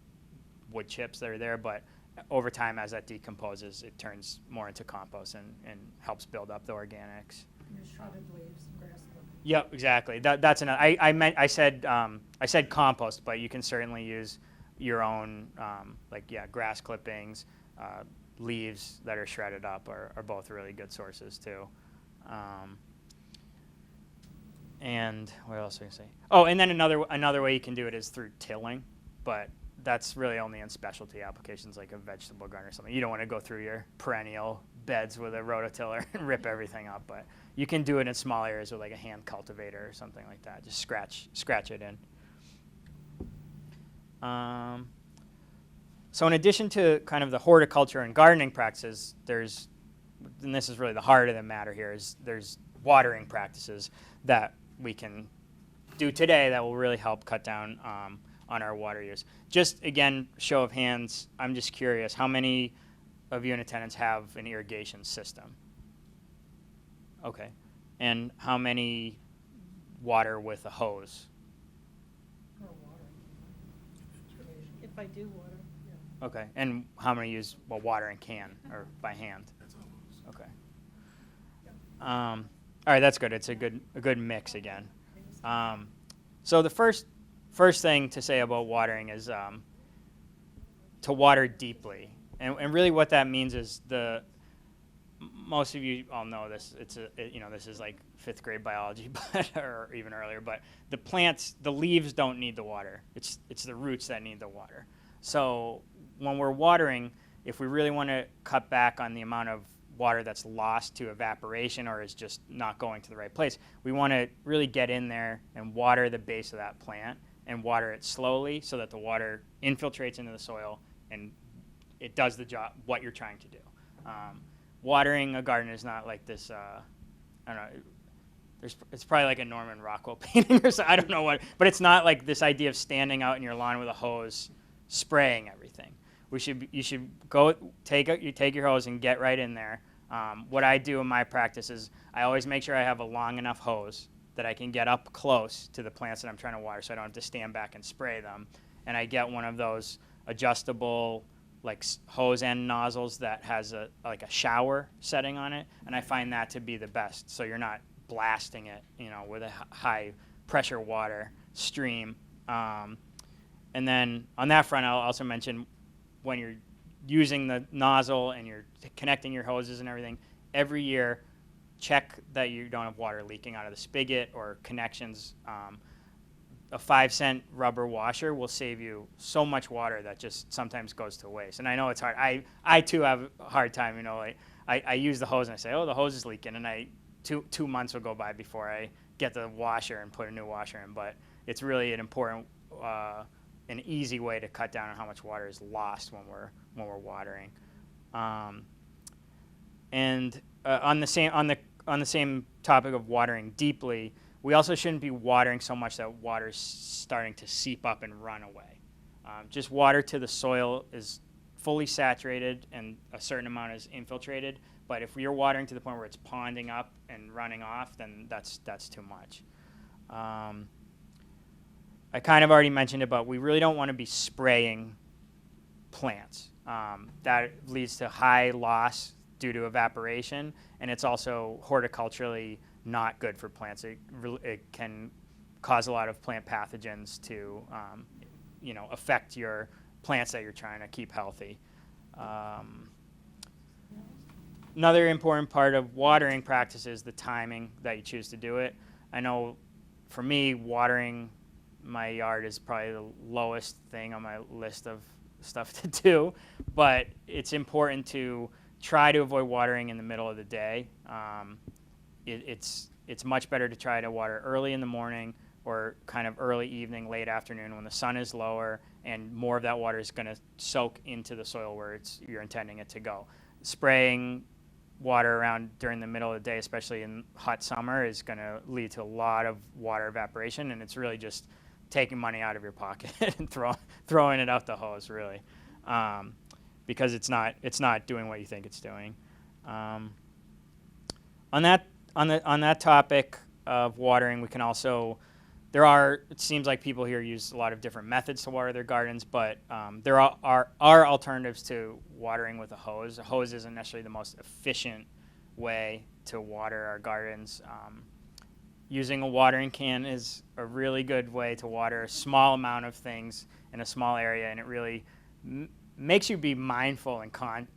S7: wood chips that are there, but over time, as that decomposes, it turns more into compost and helps build up the organics.
S4: Your shredded leaves, grass clippings.
S7: Yep, exactly. That's another. I said compost, but you can certainly use your own grass clippings, leaves that are shredded up are both really good sources too. And what else was I gonna say? Oh, and then another way you can do it is through tilling, but that's really only in specialty applications like a vegetable garden or something. You don't want to go through your perennial beds with a rototiller and rip everything up, but you can do it in small areas with like a hand cultivator or something like that. Just scratch it in. So in addition to kind of the horticulture and gardening practices, and this is really the heart of the matter here, is there's watering practices that we can do today that will really help cut down on our water use. Just again, show of hands, I'm just curious, how many of you in attendance have an irrigation system? Okay. And how many water with a hose?
S4: Or water. If I do water, yeah.
S7: Okay. And how many use water in can or by hand?
S5: That's almost.
S7: Okay. All right, that's good. It's a good mix again. So the first thing to say about watering is to water deeply, and really what that means is most of you all know this. This is like 5th grade biology, or even earlier. But the leaves don't need the water. It's the roots that need the water. So when we're watering, if we really want to cut back on the amount of water that's lost to evaporation or is just not going to the right place, we want to really get in there and water the base of that plant and water it slowly so that the water infiltrates into the soil and it does the job, what you're trying to do. Watering a garden is not like this, I don't know, it's probably like a Norman Rockwell painting or something, I don't know what, but it's not like this idea of standing out in your lawn with a hose spraying everything. You should go take your hose and get right in there. What I do in my practice is I always make sure I have a long enough hose that I can get up close to the plants that I'm trying to water, so I don't have to stand back and spray them. And I get one of those adjustable like hose end nozzles that has a shower setting on it, and I find that to be the best. So you're not blasting it, with a high pressure water stream. And then on that front, I'll also mention, when you're using the nozzle and you're connecting your hoses and everything, every year, check that you don't have water leaking out of the spigot or connections. A 5-cent rubber washer will save you so much water that just sometimes goes to waste. And I know it's hard. I too have a hard time, I use the hose and I say, oh, the hose is leaking, and two months will go by before I get the washer and put a new washer in. But it's really an important, an easy way to cut down on how much water is lost when we're watering. And on the same topic of watering deeply, we also shouldn't be watering so much that water's starting to seep up and run away. Just water to the soil is fully saturated and a certain amount is infiltrated. But if you're watering to the point where it's ponding up and running off, then that's too much. I kind of already mentioned it, but we really don't want to be spraying plants. That leads to high loss due to evaporation, and it's also horticulturally not good for plants. It can cause a lot of plant pathogens to, affect your plants that you're trying to keep healthy. Another important part of watering practice is the timing that you choose to do it. I know for me, watering my yard is probably the lowest thing on my list of stuff to do, but it's important to try to avoid watering in the middle of the day. It's much better to try to water early in the morning or kind of early evening, late afternoon when the sun is lower and more of that water is going to soak into the soil where you're intending it to go. Spraying water around during the middle of the day, especially in hot summer, is going to lead to a lot of water evaporation, and it's really just taking money out of your pocket and throwing it out the hose, really, because it's not doing what you think it's doing. On that topic of watering, we can also, it seems like people here use a lot of different methods to water their gardens, but there are alternatives to watering with a hose. A hose isn't necessarily the most efficient way to water our gardens. Using a watering can is a really good way to water a small amount of things in a small area, and it really makes you be mindful and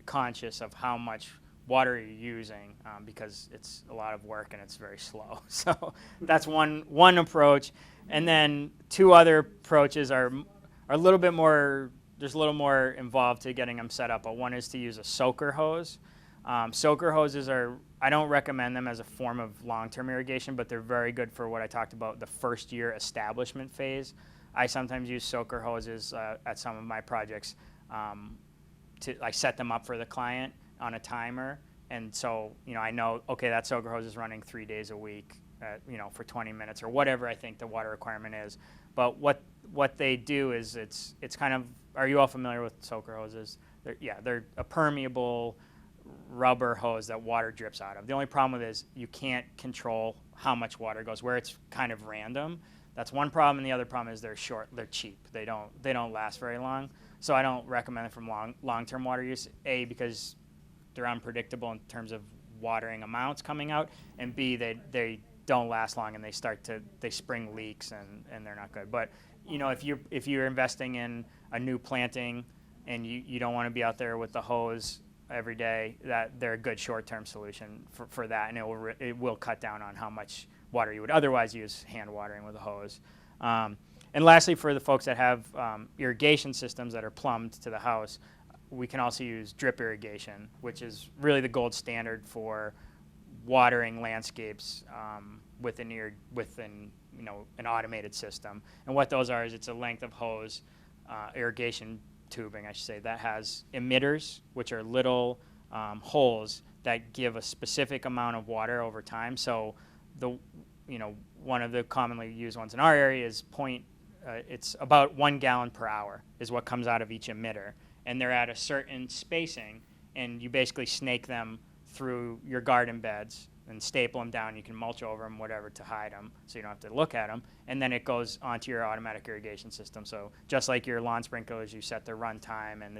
S7: conscious of how much water you're using, because it's a lot of work and it's very slow. So that's one approach. And then two other approaches are a little bit more, there's a little more involved to getting them set up. But one is to use a soaker hose. Soaker hoses I don't recommend them as a form of long-term irrigation, but they're very good for what I talked about, the first year establishment phase. I sometimes use soaker hoses at some of my projects. I set them up for the client on a timer, and so I know, okay, that soaker hose is running 3 days a week, for 20 minutes or whatever I think the water requirement is. But what they do is it's kind of, are you all familiar with soaker hoses? They're a permeable rubber hose that water drips out of. The only problem with it is you can't control how much water goes, where it's kind of random. That's one problem, and the other problem is they're cheap. They don't last very long. So I don't recommend it from long-term water use, A, because they're unpredictable in terms of watering amounts coming out, and B, they don't last long and they spring leaks and they're not good. But if you're investing in a new planting and you don't want to be out there with the hose every day, that they're a good short-term solution for that, and it will cut down on how much water you would otherwise use hand watering with a hose. And lastly, for the folks that have irrigation systems that are plumbed to the house, we can also use drip irrigation, which is really the gold standard for watering landscapes within an automated system. And what those are is it's a length of hose, irrigation tubing, I should say, that has emitters, which are little holes that give a specific amount of water over time. So one of the commonly used ones in our area is it's about 1 gallon per hour is what comes out of each emitter. And they're at a certain spacing, and you basically snake them through your garden beds and staple them down. You can mulch over them, whatever, to hide them, so you don't have to look at them. And then it goes onto your automatic irrigation system. So just like your lawn sprinklers, you set the run time and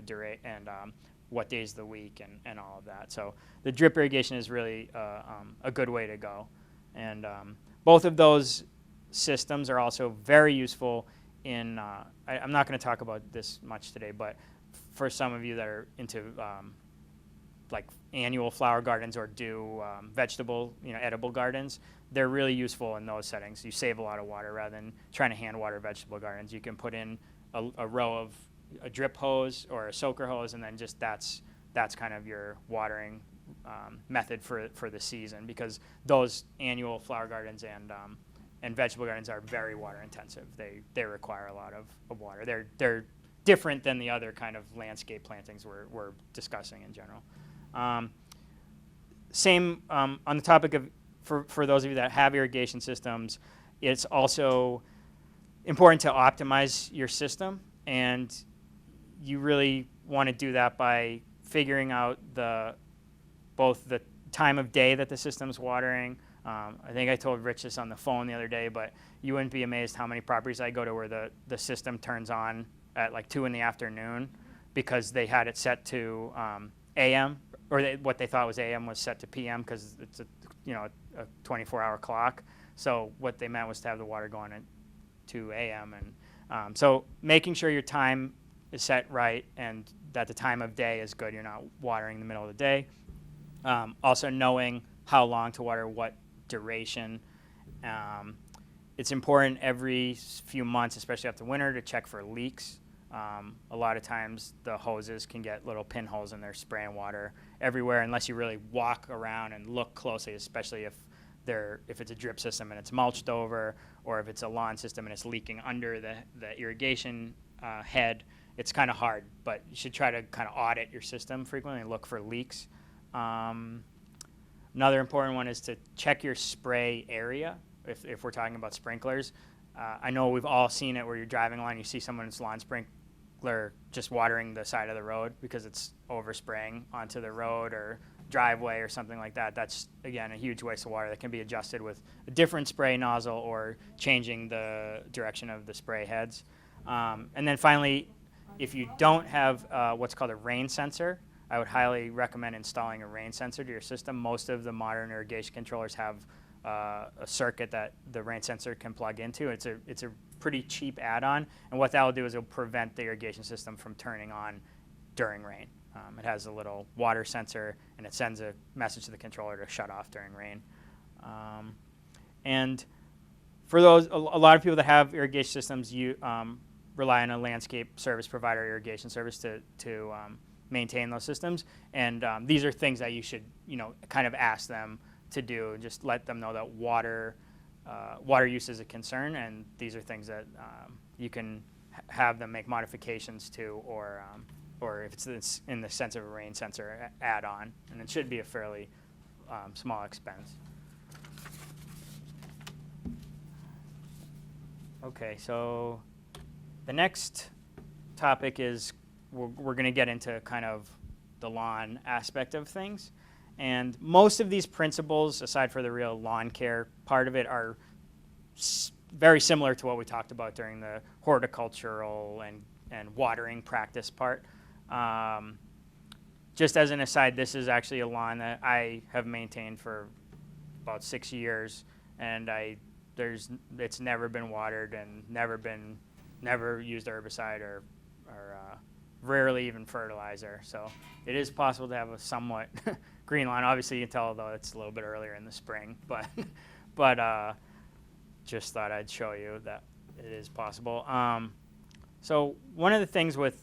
S7: what days of the week and all of that. So the drip irrigation is really a good way to go. And both of those systems are also very useful in, I'm not going to talk about this much today, but for some of you that are into like annual flower gardens or do vegetable, edible gardens, they're really useful in those settings. You save a lot of water rather than trying to hand water vegetable gardens. You can put in a row of a drip hose or a soaker hose, and then just that's kind of your watering method for the season, because those annual flower gardens and vegetable gardens are very water intensive. They require a lot of water. They're different than the other kind of landscape plantings we're discussing in general. Same on the topic of, for those of you that have irrigation systems, it's also important to optimize your system, and you really want to do that by figuring out both the time of day that the system's watering. I think I told Rich this on the phone the other day, but you wouldn't be amazed how many properties I go to where the system turns on at like 2 in the afternoon because they had it set to AM, or what they thought was AM was set to PM because it's a 24-hour clock. So what they meant was to have the water going at 2 AM. And so making sure your time is set right and that the time of day is good. You're not watering in the middle of the day. Also knowing how long to water, what duration. It's important every few months, especially after winter, to check for leaks. A lot of times the hoses can get little pinholes and they're spraying water everywhere unless you really walk around and look closely, especially if it's a drip system and it's mulched over, or if it's a lawn system and it's leaking under the irrigation head. It's kind of hard, but you should try to kind of audit your system frequently and look for leaks. Another important one is to check your spray area if we're talking about sprinklers. I know we've all seen it where you're driving along, you see someone's lawn sprinkler just watering the side of the road because it's overspraying onto the road or driveway or something like that. That's, again, a huge waste of water that can be adjusted with a different spray nozzle or changing the direction of the spray heads. And then finally, if you don't have what's called a rain sensor, I would highly recommend installing a rain sensor to your system. Most of the modern irrigation controllers have a circuit that the rain sensor can plug into. It's a pretty cheap add-on, and what that will do is it'll prevent the irrigation system from turning on during rain. It has a little water sensor, and it sends a message to the controller to shut off during rain. And for those, a lot of people that have irrigation systems, you rely on a landscape service provider irrigation service to maintain those systems. And these are things that you should, kind of ask them to do. Just let them know that water use is a concern, and these are things that you can have them make modifications to, or if it's in the sense of a rain sensor, add on. And it should be a fairly small expense. Okay, so the next topic is we're going to get into kind of the lawn aspect of things. And most of these principles, aside for the real lawn care part of it, are very similar to what we talked about during the horticultural and watering practice part. Just as an aside, this is actually a lawn that I have maintained for about 6 years, and it's never been watered and never used herbicide or rarely even fertilizer. So it is possible to have a somewhat green lawn. Obviously, you can tell though it's a little bit earlier in the spring, but just thought I'd show you that it is possible. So one of the things with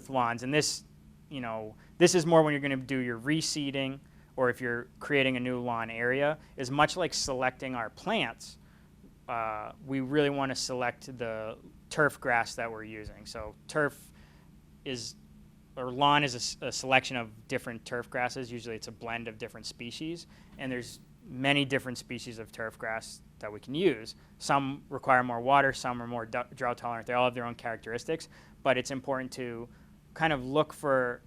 S7: lawns, and this is more when you're going to do your reseeding or if you're creating a new lawn area, is much like selecting our plants. We really want to select the turf grass that we're using. So lawn is a selection of different turf grasses. Usually it's a blend of different species, and there's many different species of turf grass that we can use. Some require more water, some are more drought tolerant. They all have their own characteristics, but it's important to kind of look for,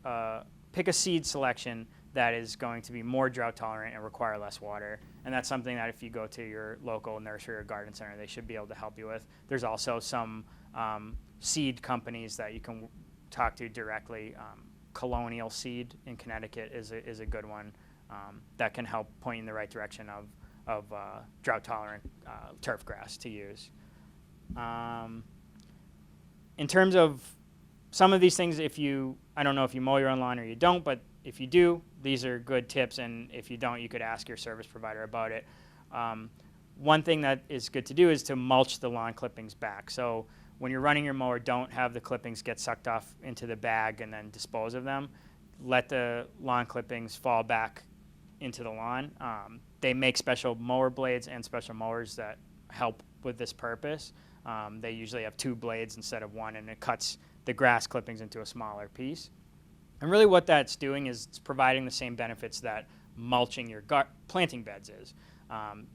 S7: pick a seed selection that is going to be more drought tolerant and require less water. And that's something that if you go to your local nursery or garden center, they should be able to help you with. There's also some seed companies that you can talk to directly. Colonial Seed in Connecticut is a good one that can help point in the right direction of drought tolerant turf grass to use. In terms of some of these things, I don't know if you mow your own lawn or you don't, but if you do, these are good tips, and if you don't, you could ask your service provider about it. One thing that is good to do is to mulch the lawn clippings back. So when you're running your mower, don't have the clippings get sucked off into the bag and then dispose of them. Let the lawn clippings fall back into the lawn. They make special mower blades and special mowers that help with this purpose. They usually have 2 blades instead of 1, and it cuts the grass clippings into a smaller piece. And really what that's doing is it's providing the same benefits that mulching your planting beds is.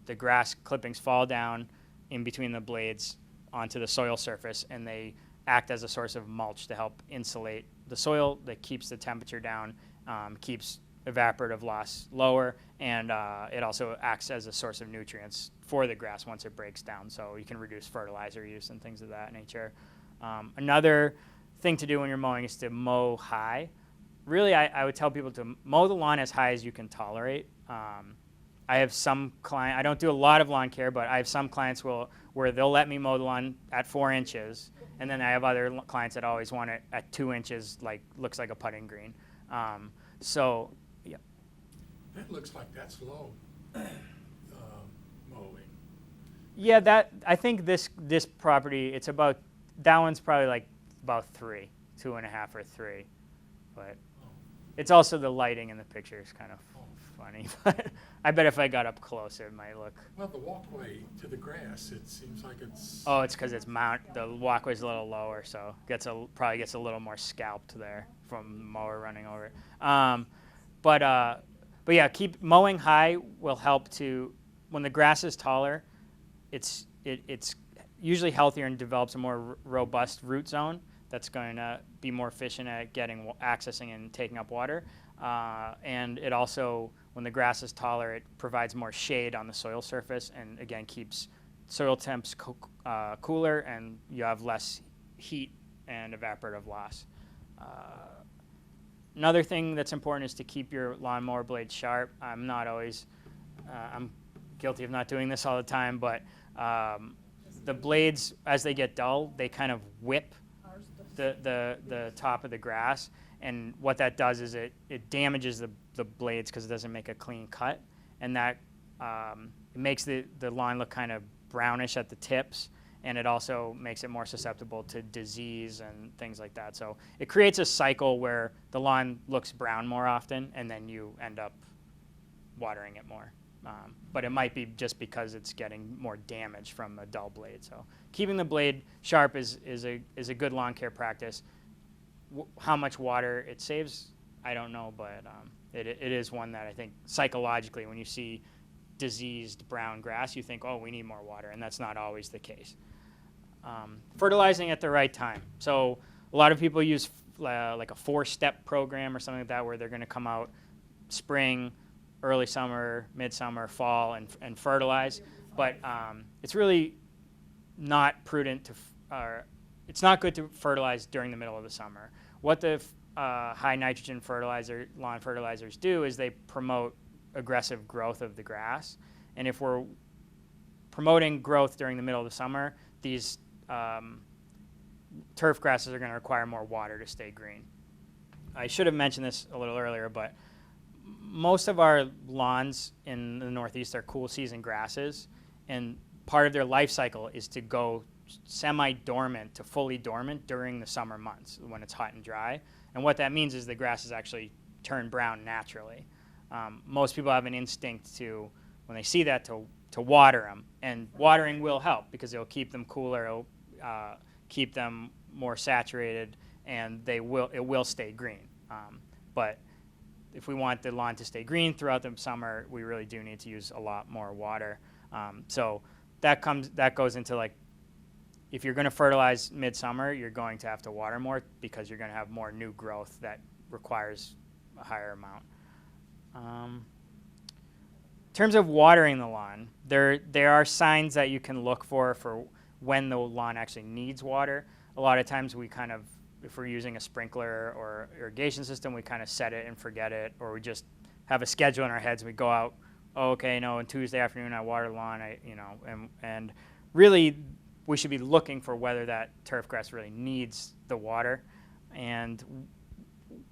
S7: The grass clippings fall down in between the blades onto the soil surface, and they act as a source of mulch to help insulate the soil, that keeps the temperature down, keeps evaporative loss lower, and it also acts as a source of nutrients for the grass once it breaks down, so you can reduce fertilizer use and things of that nature. Another thing to do when you're mowing is to mow high. Really, I would tell people to mow the lawn as high as you can tolerate. I have some clients, I don't do a lot of lawn care, but I have some clients where they'll let me mow the lawn at 4 inches, and then I have other clients that always want it at 2 inches, like looks like a putting green. So, yeah.
S5: That looks like that's low mowing.
S7: Yeah, I think this property, it's about, that one's probably like about 3, 2.5 or 3, but it's also the lighting in the picture is kind of funny. But I bet if I got up closer, it might look.
S5: Well, the walkway to the grass, it seems like it's.
S7: Oh, it's because the walkway's a little lower, so probably gets a little more scalped there from the mower running over it. But yeah, keep mowing high will help to, when the grass is taller, it's usually healthier and develops a more robust root zone that's going to be more efficient at accessing and taking up water. And it also, when the grass is taller, it provides more shade on the soil surface, and again keeps soil temps cooler, and you have less heat and evaporative loss. Another thing that's important is to keep your lawnmower blade sharp. I'm guilty of not doing this all the time, but the blades, as they get dull, they kind of whip the top of the grass, and what that does is it damages the blades because it doesn't make a clean cut, and that it makes the lawn look kind of brownish at the tips, and it also makes it more susceptible to disease and things like that. So it creates a cycle where the lawn looks brown more often, and then you end up watering it more. But it might be just because it's getting more damage from a dull blade. So keeping the blade sharp is a good lawn care practice. How much water it saves, I don't know, but it is one that I think psychologically, when you see diseased brown grass, you think, oh, we need more water, and that's not always the case. Fertilizing at the right time. So a lot of people use like a 4-step program or something like that, where they're going to come out spring, early summer, midsummer, fall, and fertilize. But it's really not prudent it's not good to fertilize during the middle of the summer. What the high nitrogen lawn fertilizers do is they promote aggressive growth of the grass. And if we're promoting growth during the middle of the summer, these turf grasses are going to require more water to stay green. I should have mentioned this a little earlier, but most of our lawns in the Northeast are cool season grasses, and part of their life cycle is to go semi-dormant to fully dormant during the summer months when it's hot and dry. And what that means is the grasses actually turn brown naturally. Most people have an instinct to, when they see that, to water them, and watering will help because it'll keep them cooler, it'll keep them more saturated, and it will stay green. But if we want the lawn to stay green throughout the summer, we really do need to use a lot more water. So that goes into, like, if you're going to fertilize midsummer, you're going to have to water more because you're going to have more new growth that requires a higher amount. In terms of watering the lawn, there are signs that you can look for when the lawn actually needs water. A lot of times if we're using a sprinkler or irrigation system, we kind of set it and forget it, or we just have a schedule in our heads. We go out, on Tuesday afternoon I water the lawn, and really we should be looking for whether that turf grass really needs the water. And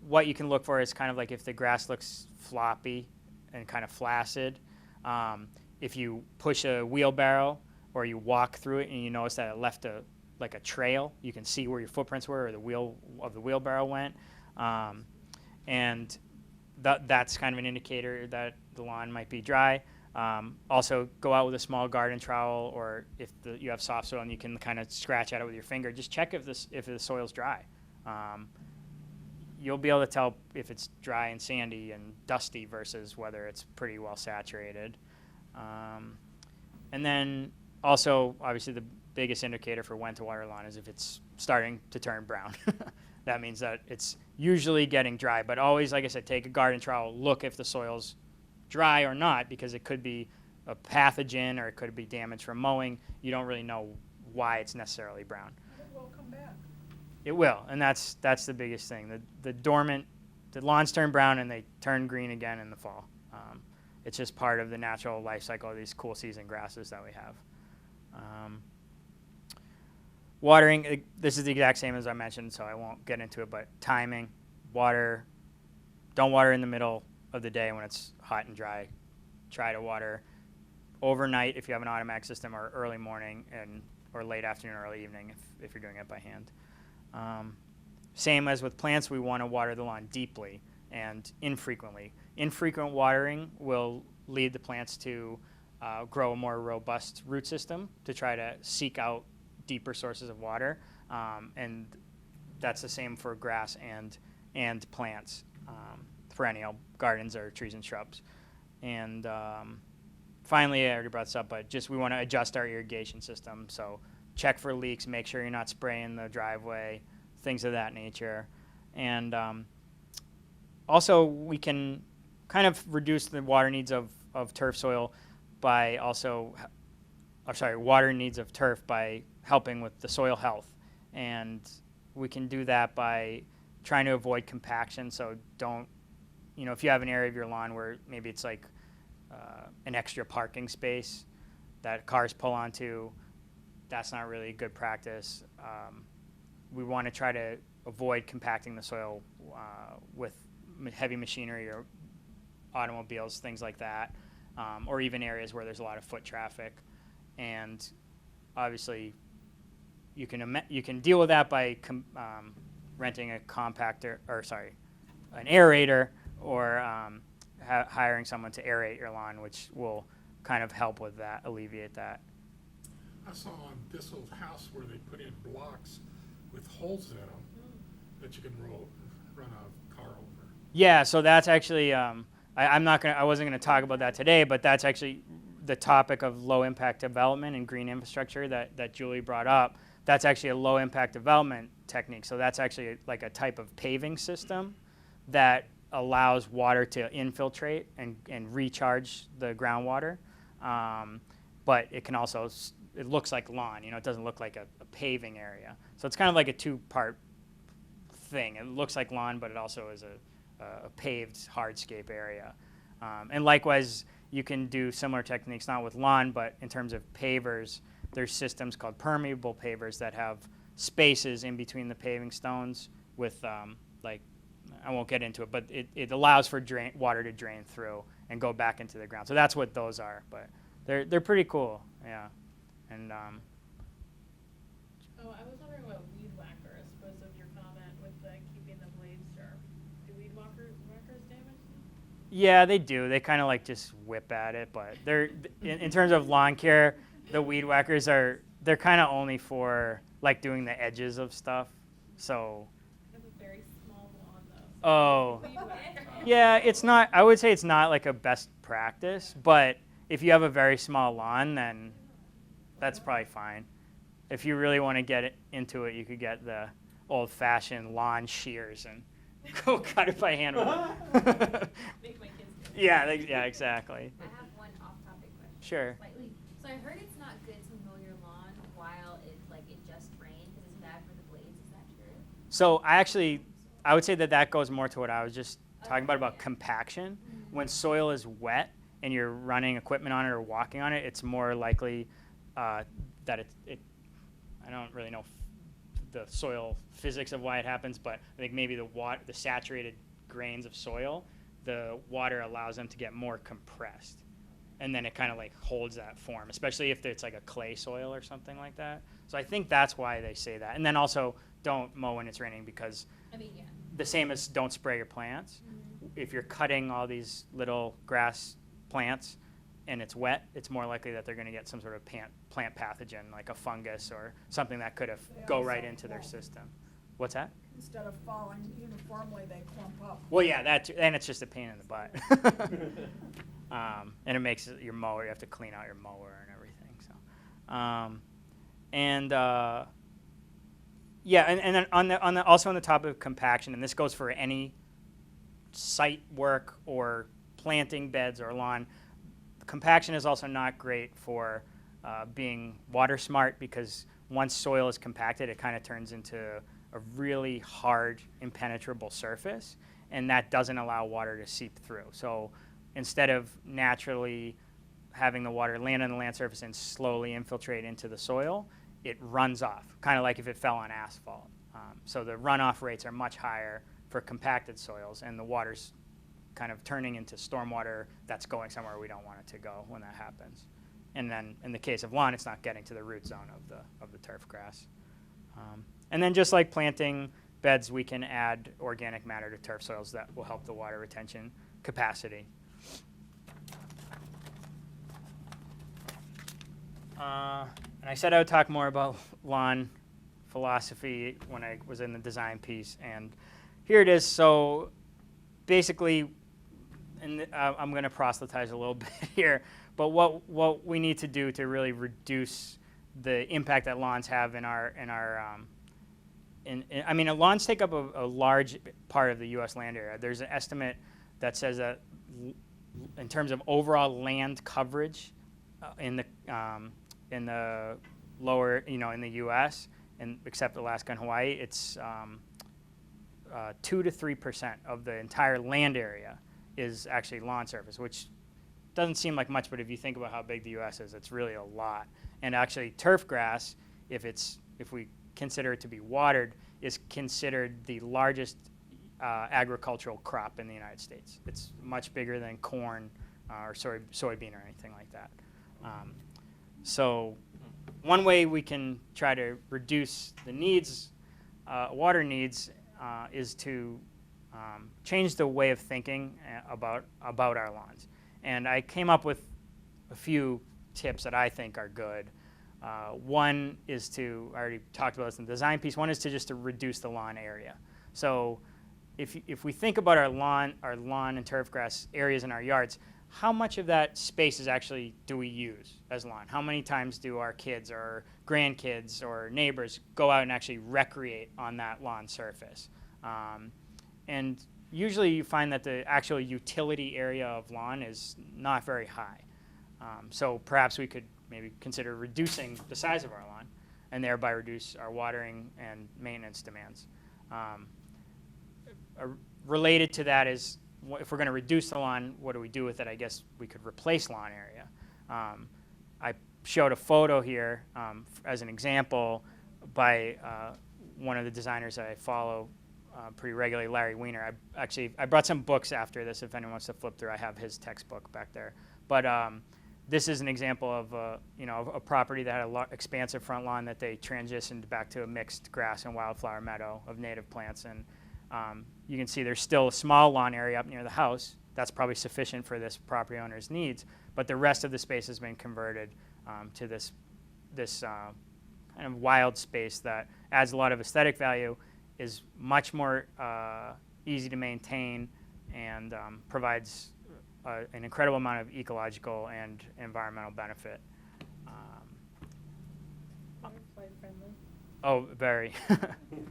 S7: what you can look for is kind of like if the grass looks floppy and kind of flaccid. If you push a wheelbarrow or you walk through it and you notice that it left like a trail, you can see where your footprints were or the wheel of the wheelbarrow went. And that's kind of an indicator that the lawn might be dry. Also, go out with a small garden trowel, or if you have soft soil and you can kind of scratch at it with your finger, just check if the soil's dry. You'll be able to tell if it's dry and sandy and dusty versus whether it's pretty well saturated. And then also, obviously, the biggest indicator for when to water lawn is if it's starting to turn brown. That means that it's usually getting dry. But always, like I said, take a garden trowel, look if the soil's dry or not, because it could be a pathogen or it could be damage from mowing. You don't really know why it's necessarily brown.
S4: It will come back.
S7: It will, and that's the biggest thing. The lawns turn brown and they turn green again in the fall. It's just part of the natural life cycle of these cool season grasses that we have. Watering, this is the exact same as I mentioned, so I won't get into it, but timing, don't water in the middle of the day when it's hot and dry. Try to water overnight if you have an automatic system, or early morning or late afternoon or early evening if you're doing it by hand. Same as with plants, we want to water the lawn deeply and infrequently. Infrequent watering will lead the plants to grow a more robust root system to try to seek out deeper sources of water, and that's the same for grass and plants, perennial gardens or trees and shrubs. And finally, I already brought this up, but just we want to adjust our irrigation system. So check for leaks, make sure you're not spraying the driveway, things of that nature. And also, we can kind of reduce the water needs of turf soil by water needs of turf by helping with the soil health. And we can do that by trying to avoid compaction. So if you have an area of your lawn where maybe it's like an extra parking space that cars pull onto, that's not really a good practice. We want to try to avoid compacting the soil with heavy machinery or automobiles, things like that, or even areas where there's a lot of foot traffic. And obviously, you can deal with that by renting a compactor, an aerator, or hiring someone to aerate your lawn, which will kind of help with that, alleviate that.
S5: I saw on this old house where they put in blocks with holes in them that you can run a car over.
S7: Yeah, so that's actually I wasn't gonna talk about that today, but that's actually the topic of low impact development and green infrastructure that Julie brought up. That's actually a low impact development technique. So that's actually like a type of paving system that allows water to infiltrate and recharge the groundwater. But it can also, it looks like lawn, it doesn't look like a paving area. So it's kind of like a two-part thing. It looks like lawn, but it also is a paved hardscape area. And likewise, you can do similar techniques, not with lawn, but in terms of pavers, there's systems called permeable pavers that have spaces in between the paving stones with, I won't get into it, but it allows for water to drain through and go back into the ground. So that's what those are, but they're pretty cool, yeah. And
S2: I was wondering about weed whacker, I suppose, of your comment with keeping the blades sharp. Do weed whackers damage them?
S7: yeah, they do. They kind of like just whip at it, but they're in terms of lawn care, the weed whackers they're kind of only for like doing the edges of stuff. So.
S2: I have a very small lawn though.
S7: Oh.
S2: Weed whacker.
S7: Yeah, it's not. I would say it's not like a best practice, but if you have a very small lawn, then that's probably fine. If you really want to get into it, you could get the old-fashioned lawn shears and go cut it by hand.
S2: Make my kids do it.
S7: Yeah, exactly.
S8: I have one off-topic question.
S7: Sure.
S8: Slightly. So I heard it's not good to mow your lawn while it just rained because it's bad for the blades. Is that true?
S7: So I would say that goes more to what I was just talking about compaction.
S8: Mm-hmm.
S7: When soil is wet and you're running equipment on it or walking on it, it's more likely that it I don't really know the soil physics of why it happens, but I think maybe the saturated grains of soil, the water allows them to get more compressed. And then it kind of like holds that form, especially if it's like a clay soil or something like that. So I think that's why they say that. And then also don't mow when it's raining, because
S8: I mean, yeah.
S7: the same as don't spray your plants. If you're cutting all these little grass plants and it's wet, it's more likely that they're going to get some sort of plant pathogen, like a fungus or something that could have go right into their system. What's that?
S9: Instead of falling uniformly, they clump up.
S7: Well, yeah, and it's just a pain in the butt. And it makes your mower, you have to clean out your mower and everything. So, yeah, and then also on the topic of compaction, and this goes for any site work or planting beds or lawn, compaction is also not great for being water smart, because once soil is compacted, it kind of turns into a really hard, impenetrable surface, and that doesn't allow water to seep through. So instead of naturally having the water land on the land surface and slowly infiltrate into the soil, it runs off, kind of like if it fell on asphalt. So the runoff rates are much higher for compacted soils, and the water's kind of turning into stormwater that's going somewhere we don't want it to go when that happens. And then in the case of lawn, it's not getting to the root zone of the turf grass. And then just like planting beds, we can add organic matter to turf soils that will help the water retention capacity. And I said I would talk more about lawn philosophy when I was in the design piece, and here it is. So basically, and I'm going to proselytize a little bit here, but what we need to do to really reduce the impact that lawns have in our I mean, lawns take up a large part of the U.S. land area. There's an estimate that says that in terms of overall land coverage in the lower, in the U.S. and except Alaska and Hawaii, it's 2 to 3% of the entire land area is actually lawn surface, which doesn't seem like much, but if you think about how big the U.S. is, it's really a lot. And actually, turf grass, if we consider it to be watered, is considered the largest agricultural crop in the United States. It's much bigger than corn or soybean or anything like that. So one way we can try to reduce the needs, water needs, is to change the way of thinking about our lawns. And I came up with a few tips that I think are good. One is to, I already talked about this in the design piece, one is to just to reduce the lawn area. So if we think about our lawn and turf grass areas in our yards, how much of that space do we use as lawn? How many times do our kids or grandkids or neighbors go out and actually recreate on that lawn surface? And usually you find that the actual utility area of lawn is not very high. So perhaps we could maybe consider reducing the size of our lawn and thereby reduce our watering and maintenance demands. Related to that is, if we're going to reduce the lawn, what do we do with it? I guess we could replace lawn area. I showed a photo here as an example by one of the designers that I follow pretty regularly, Larry Weiner. I brought some books after this. If anyone wants to flip through, I have his textbook back there. But this is an example of a property that had a expansive front lawn that they transitioned back to a mixed grass and wildflower meadow of native plants. And you can see there's still a small lawn area up near the house. That's probably sufficient for this property owner's needs. But the rest of the space has been converted to this kind of wild space that adds a lot of aesthetic value, is much more easy to maintain, and provides an incredible amount of ecological and environmental benefit.
S4: Butterfly friendly.
S7: Oh, very.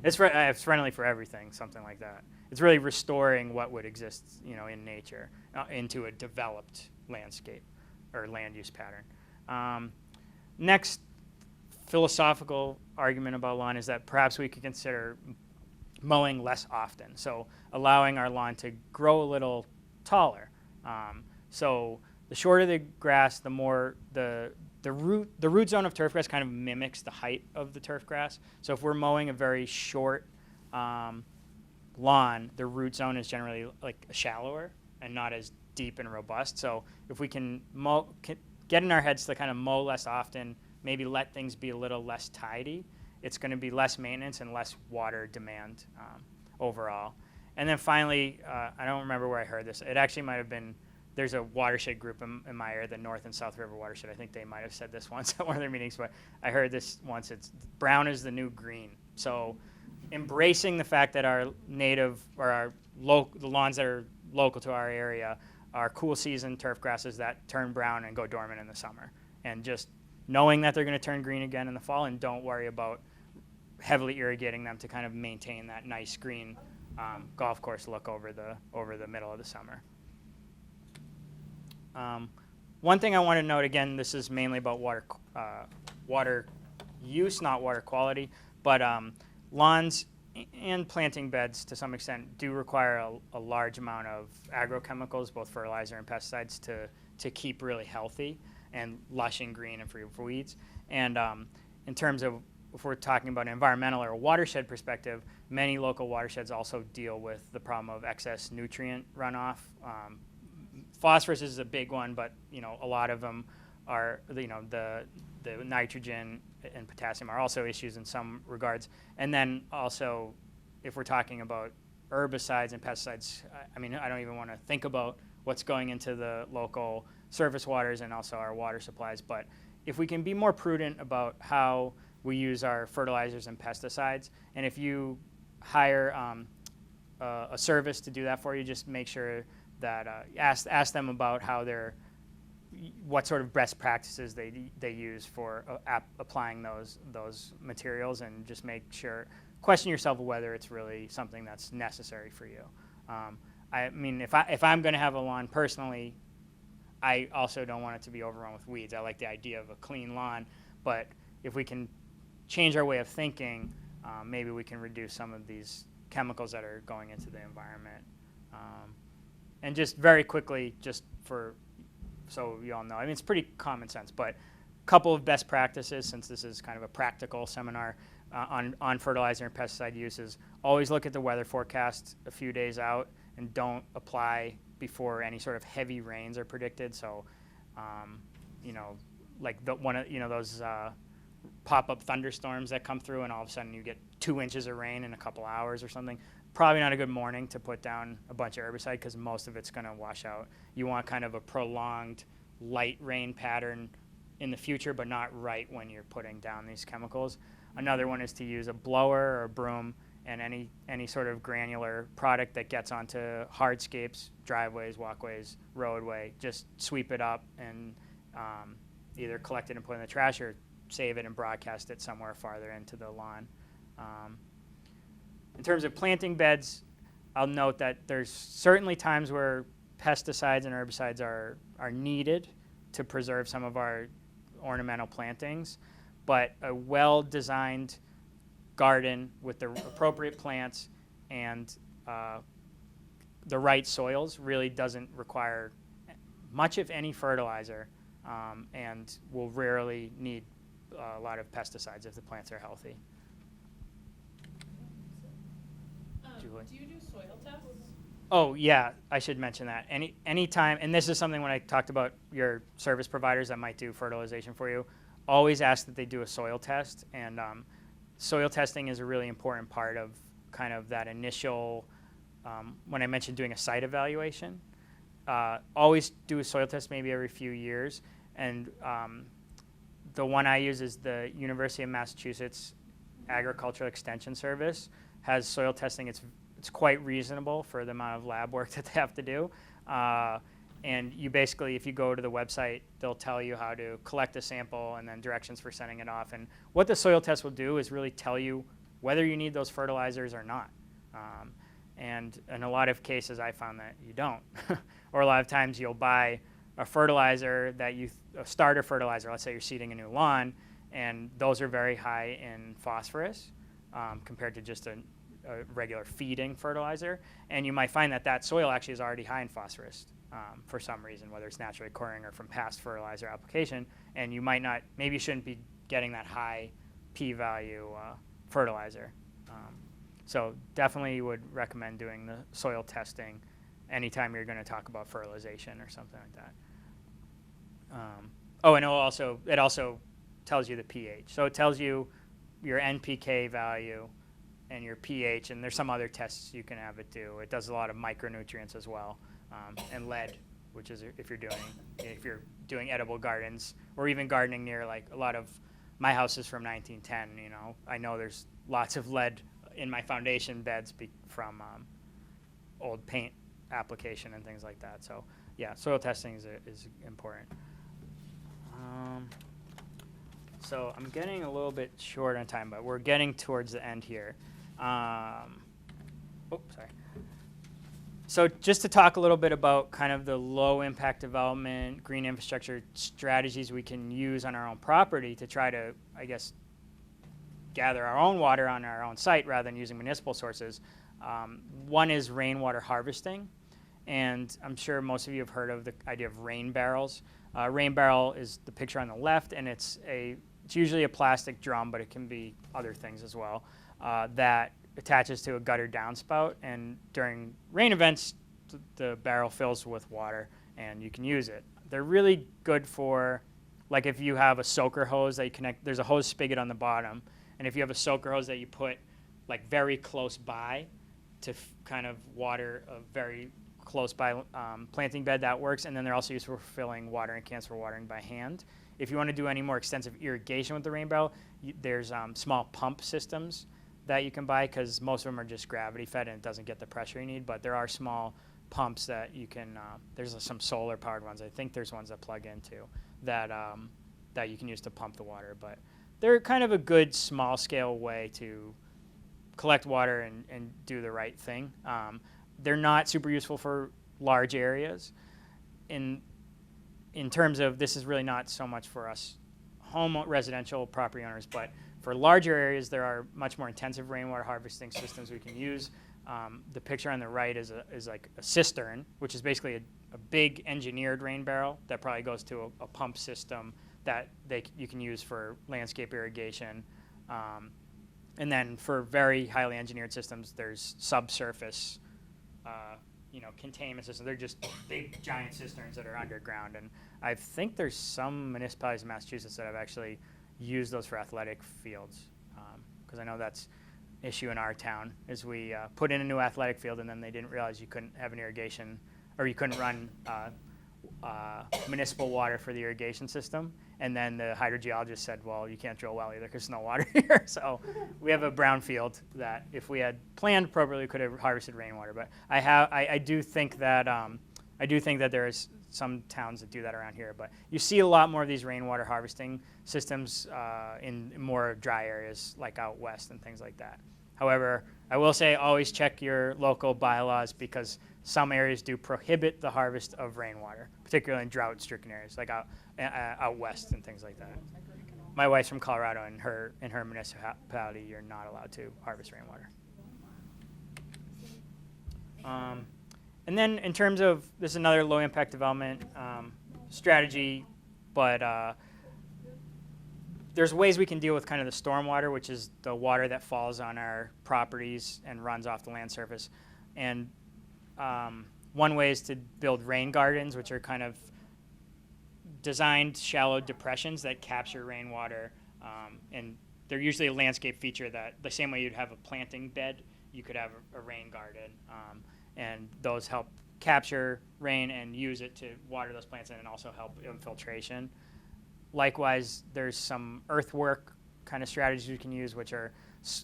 S7: It's friendly for everything, something like that. It's really restoring what would exist, in nature into a developed landscape or land use pattern. Next philosophical argument about lawn is that perhaps we could consider mowing less often, so allowing our lawn to grow a little taller. So the shorter the grass, the the root zone of turf grass kind of mimics the height of the turf grass. So if we're mowing a very short lawn, the root zone is generally like shallower and not as deep and robust. So if we can get in our heads to kind of mow less often, maybe let things be a little less tidy, it's going to be less maintenance and less water demand overall. And then finally, I don't remember where I heard this. It actually might have been, there's a watershed group in my area, the North and South River Watershed. I think they might have said this once at one of their meetings, but I heard this once. It's brown is the new green. So embracing the fact that our native, or the lawns that are local to our area are cool season turf grasses that turn brown and go dormant in the summer. And just knowing that they're going to turn green again in the fall, and don't worry about heavily irrigating them to kind of maintain that nice green golf course look over the middle of the summer. One thing I want to note, again, this is mainly about water use, not water quality, but lawns and planting beds to some extent do require a large amount of agrochemicals, both fertilizer and pesticides, to keep really healthy and lush and green and free of weeds. And in terms of, if we're talking about an environmental or a watershed perspective, many local watersheds also deal with the problem of excess nutrient runoff. Phosphorus is a big one, but a lot of them are, the nitrogen and potassium are also issues in some regards. And then also, if we're talking about herbicides and pesticides, I mean, I don't even want to think about what's going into the local surface waters and also our water supplies. But if we can be more prudent about how we use our fertilizers and pesticides, and if you hire a service to do that for you, just make sure that ask them about how what sort of best practices they use for applying those materials, and just question yourself whether it's really something that's necessary for you. I mean, if I'm going to have a lawn personally, I also don't want it to be overrun with weeds. I like the idea of a clean lawn, but if we can change our way of thinking, maybe we can reduce some of these chemicals that are going into the environment. And just very quickly, so you all know, I mean, it's pretty common sense, but a couple of best practices, since this is kind of a practical seminar on fertilizer and pesticide uses. Always look at the weather forecast a few days out, and don't apply before any sort of heavy rains are predicted. So, like those pop-up thunderstorms that come through, and all of a sudden you get 2 inches of rain in a couple hours or something. Probably not a good morning to put down a bunch of herbicide, because most of it's going to wash out. You want kind of a prolonged light rain pattern in the future, but not right when you're putting down these chemicals. Another one is to use a blower or a broom and any sort of granular product that gets onto hardscapes, driveways, walkways, roadway. Just sweep it up and either collect it and put it in the trash, or save it and broadcast it somewhere farther into the lawn. In terms of planting beds, I'll note that there's certainly times where pesticides and herbicides are needed to preserve some of our ornamental plantings, but a well-designed garden with the appropriate plants and the right soils really doesn't require much, if any, fertilizer, and will rarely need a lot of pesticides if the plants are healthy.
S2: Do you do soil tests?
S7: Oh yeah, I should mention that. Any time, and this is something when I talked about your service providers that might do fertilization for you, always ask that they do a soil test. And soil testing is a really important part of kind of that initial, when I mentioned doing a site evaluation, always do a soil test maybe every few years. And the one I use is the University of Massachusetts Agricultural Extension Service has soil testing. It's quite reasonable for the amount of lab work that they have to do. And you basically, if you go to the website, they'll tell you how to collect a sample and then directions for sending it off. And what the soil test will do is really tell you whether you need those fertilizers or not. And in a lot of cases, I found that you don't. Or a lot of times you'll buy a fertilizer a starter fertilizer, let's say you're seeding a new lawn, and those are very high in phosphorus compared to just a regular feeding fertilizer, and you might find that that soil actually is already high in phosphorus for some reason, whether it's naturally occurring or from past fertilizer application, and you might not, maybe you shouldn't be getting that high p-value fertilizer. So definitely would recommend doing the soil testing anytime you're going to talk about fertilization or something like that. Oh, and it also tells you the pH. So it tells you your NPK value and your pH, and there's some other tests you can have it do. It does a lot of micronutrients as well, and lead, which is if you're doing edible gardens or even gardening near, like, a lot of my house is from 1910. You know, I know there's lots of lead in my foundation beds from old paint application and things like that. So yeah, soil testing is important. So I'm getting a little bit short on time, but we're getting towards the end here. Sorry. So just to talk a little bit about kind of the low impact development, green infrastructure strategies we can use on our own property to try to, I guess, gather our own water on our own site rather than using municipal sources. One is rainwater harvesting, and I'm sure most of you have heard of the idea of rain barrels. Rain barrel is the picture on the left, and it's usually a plastic drum, but it can be other things as well, that attaches to a gutter downspout, and during rain events, the barrel fills with water, and you can use it. They're really good for, like, if you have a soaker hose that you connect, there's a hose spigot on the bottom, and if you have a soaker hose that you put, like, very close by to kind of water a very close by planting bed, that works. And then they're also used for filling watering cans for watering by hand. If you want to do any more extensive irrigation with the rain barrel, there's small pump systems that you can buy, because most of them are just gravity fed and it doesn't get the pressure you need. But there are small pumps that you can, there's some solar powered ones. I think there's ones that plug into that you can use to pump the water. But they're kind of a good small scale way to collect water and do the right thing. They're not super useful for large areas. In terms of, this is really not so much for us residential property owners, but for larger areas, there are much more intensive rainwater harvesting systems we can use. The picture on the right is like a cistern, which is basically a big engineered rain barrel that probably goes to a pump system that you can use for landscape irrigation. And then for very highly engineered systems, there's subsurface containment systems. They're just big, giant cisterns that are underground. And I think there's some municipalities in Massachusetts that have actually used those for athletic fields. Because I know that's an issue in our town, is we put in a new athletic field and then they didn't realize you couldn't have an irrigation, or you couldn't run municipal water for the irrigation system. And then the hydrogeologist said, well, you can't drill well either because there's no water here. So we have a brown field that if we had planned appropriately, we could have harvested rainwater. But I do think that there's some towns that do that around here. But you see a lot more of these rainwater harvesting systems in more dry areas like out west and things like that. However, I will say always check your local bylaws, because some areas do prohibit the harvest of rainwater, particularly in drought-stricken areas like out west and things like that. My wife's from Colorado, and in her municipality, you're not allowed to harvest rainwater. And then in terms of, this is another low-impact development strategy, but there's ways we can deal with kind of the stormwater, which is the water that falls on our properties and runs off the land surface. And one way is to build rain gardens, which are kind of designed shallow depressions that capture rainwater. And they're usually a landscape feature that, the same way you'd have a planting bed, you could have a rain garden. And those help capture rain and use it to water those plants and also help infiltration. Likewise, there's some earthwork kind of strategies you can use, which are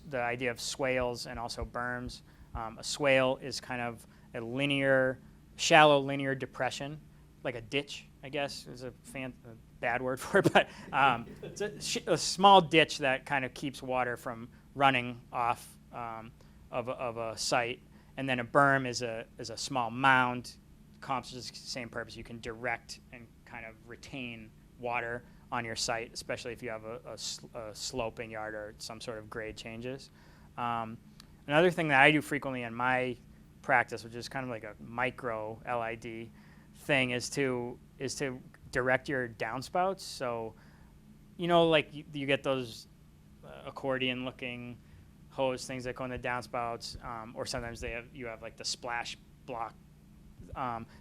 S7: the idea of swales and also berms. A swale is kind of a shallow linear depression, like a ditch, I guess is a bad word for it, but it's a small ditch that kind of keeps water from running off of a site. And then a berm is a small mound, accomplishes the same purpose. You can direct and kind of retain water on your site, especially if you have a sloping yard or some sort of grade changes. another thing that I do frequently in my practice, which is kind of like a micro LID thing, is to direct your downspouts. So, like you get those accordion-looking hose things that go in the downspouts, or sometimes you have like the splash block.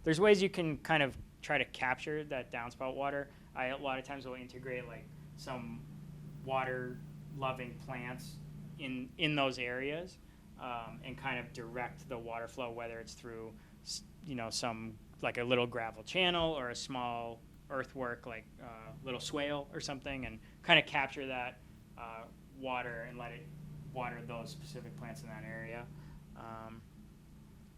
S7: There's ways you can kind of try to capture that downspout water. I a lot of times will integrate like some water-loving plants in those areas, and kind of direct the water flow, whether it's through some like a little gravel channel or a small earthwork like little swale or something, and kind of capture that water and let it water those specific plants in that area.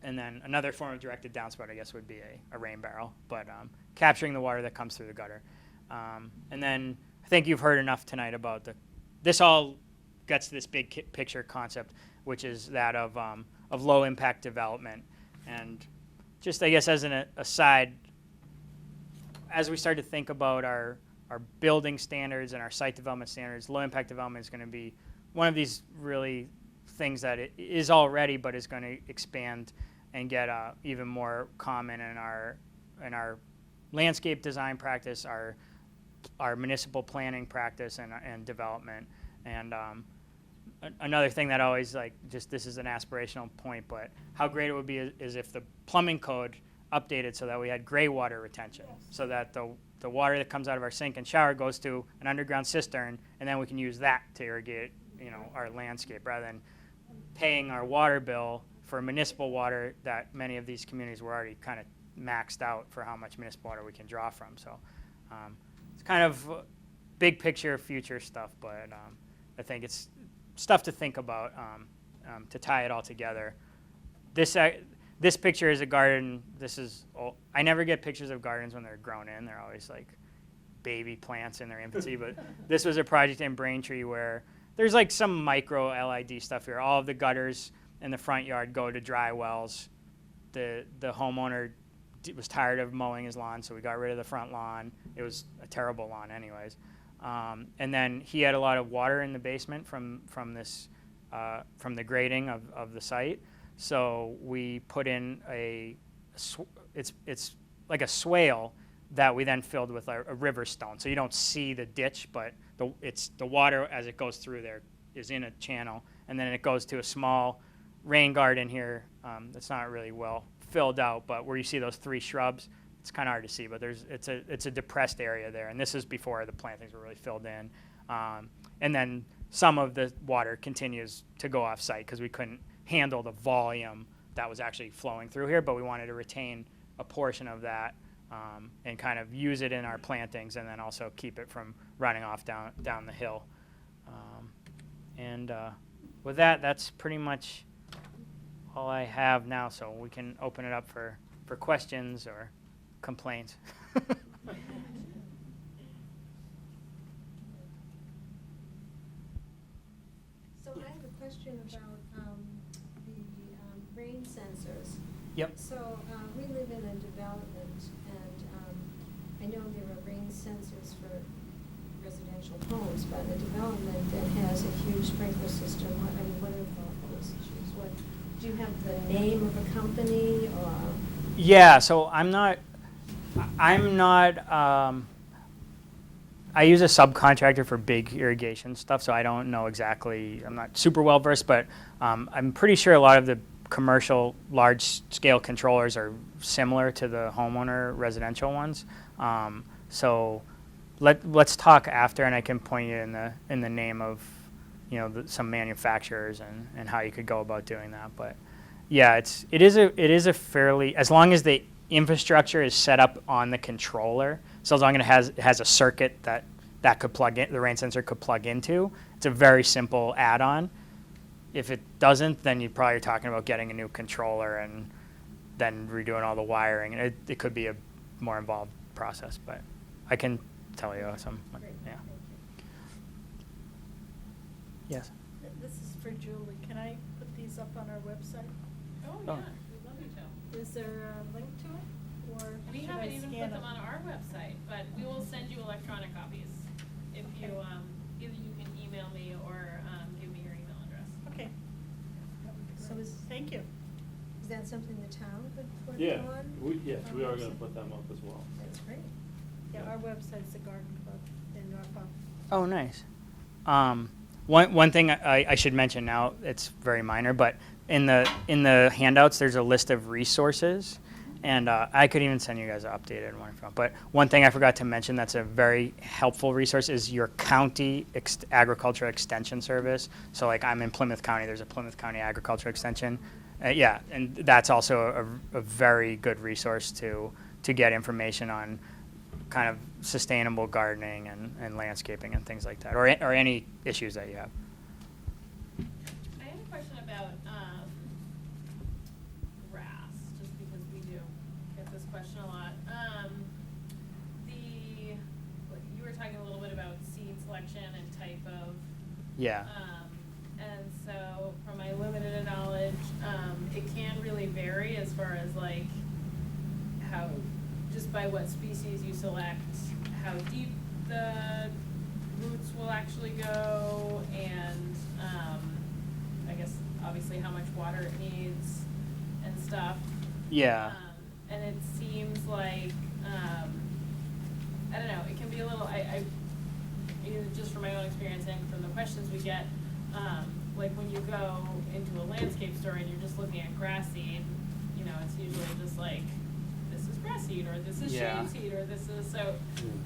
S7: And then another form of directed downspout, I guess, would be a rain barrel, but capturing the water that comes through the gutter. And then I think you've heard enough tonight about this all gets to this big picture concept, which is that of low impact development. And just, I guess, as an aside, as we start to think about our building standards and our site development standards, low impact development is going to be one of these really things that it is already, but is going to expand and get even more common in our landscape design practice, our municipal planning practice and development. And another thing that always this is an aspirational point, but how great it would be is if the plumbing code updated so that we had gray water retention, so that the water that comes out of our sink and shower goes to an underground cistern, and then we can use that to irrigate our landscape, rather than paying our water bill for municipal water that many of these communities were already kind of maxed out for how much municipal water we can draw from. So it's kind of big picture future stuff, but I think it's stuff to think about to tie it all together. This picture is a garden. I never get pictures of gardens when they're grown in. They're always like baby plants in their infancy, but this was a project in Braintree where there's like some micro LID stuff here. All of the gutters in the front yard go to dry wells. The homeowner was tired of mowing his lawn, so we got rid of the front lawn. It was a terrible lawn anyways. And then he had a lot of water in the basement from the grading of the site. So we put in it's like a swale that we then filled with a river stone. So you don't see the ditch, but the water as it goes through there is in a channel, and then it goes to a small rain garden here that's not really well filled out, but where you see those 3 shrubs, it's kind of hard to see, but it's a depressed area there, and this is before the plantings were really filled in. And then some of the water continues to go off site because we couldn't handle the volume that was actually flowing through here, but we wanted to retain a portion of that and kind of use it in our plantings, and then also keep it from running off down the hill. And with that, that's pretty much all I have now, so we can open it up for questions or complaints.
S4: So I have a question about the rain sensors.
S7: Yep.
S4: So we live in a development, and I know there are rain sensors for residential homes, but a development that has a huge sprinkler system, what are those issues? Do you have the name of a company, or?
S7: Yeah, so I'm not, I use a subcontractor for big irrigation stuff, so I don't know exactly, I'm not super well versed, but I'm pretty sure a lot of the commercial large scale controllers are similar to the homeowner residential ones. So let's talk after, and I can point you in the name of some manufacturers and how you could go about doing that. But yeah, it is a fairly, as long as the infrastructure is set up on the controller, so as long as it has a circuit that could plug in, the rain sensor could plug into, it's a very simple add-on. If it doesn't, then you probably are talking about getting a new controller and then redoing all the wiring. And it could be a more involved process, but I can tell you some.
S4: Great,
S7: Yeah.
S4: thank you.
S7: Yes.
S9: This is for Julie. Can I put these up on our website?
S2: Oh,
S7: Oh.
S2: yeah, we'd love you to.
S9: Is there a link to it, or
S2: We
S9: should
S2: haven't
S9: I
S2: even
S9: scan
S2: put them
S9: it?
S2: on our website, but we will send you electronic copies. If you, either you can email me or give me your email address.
S9: Okay.
S4: So
S9: Thank you.
S4: is that something the town could put
S1: Yeah,
S4: on?
S1: yes,
S4: our
S1: we are gonna
S4: website?
S1: put them up as well.
S4: That's great.
S9: Yeah, our website's the Garden Club in Norfolk.
S7: Oh, nice. One thing I should mention now, it's very minor, but in the handouts, there's a list of resources, and I could even send you guys an updated one from. But one thing I forgot to mention that's a very helpful resource is your county agriculture extension service. So like I'm in Plymouth County, there's a Plymouth County Agriculture Extension. Yeah, and that's also a very good resource to get information on kind of sustainable gardening and landscaping and things like that, or any issues that you have.
S2: I have a question about grass, just because we do get this question a lot. You were talking a little bit about seed selection and type of.
S7: Yeah.
S2: And so, from my limited knowledge, it can really vary as far as like how, just by what species you select, how deep the roots will actually go, and I guess obviously how much water it needs and stuff.
S7: Yeah.
S2: And it seems like I don't know. It can be a little. Just from my own experience and from the questions we get, like when you go into a landscape store and you're just looking at grass seed, it's usually just like, this is grass seed, or this is
S7: Yeah.
S2: shade seed, or this is, so,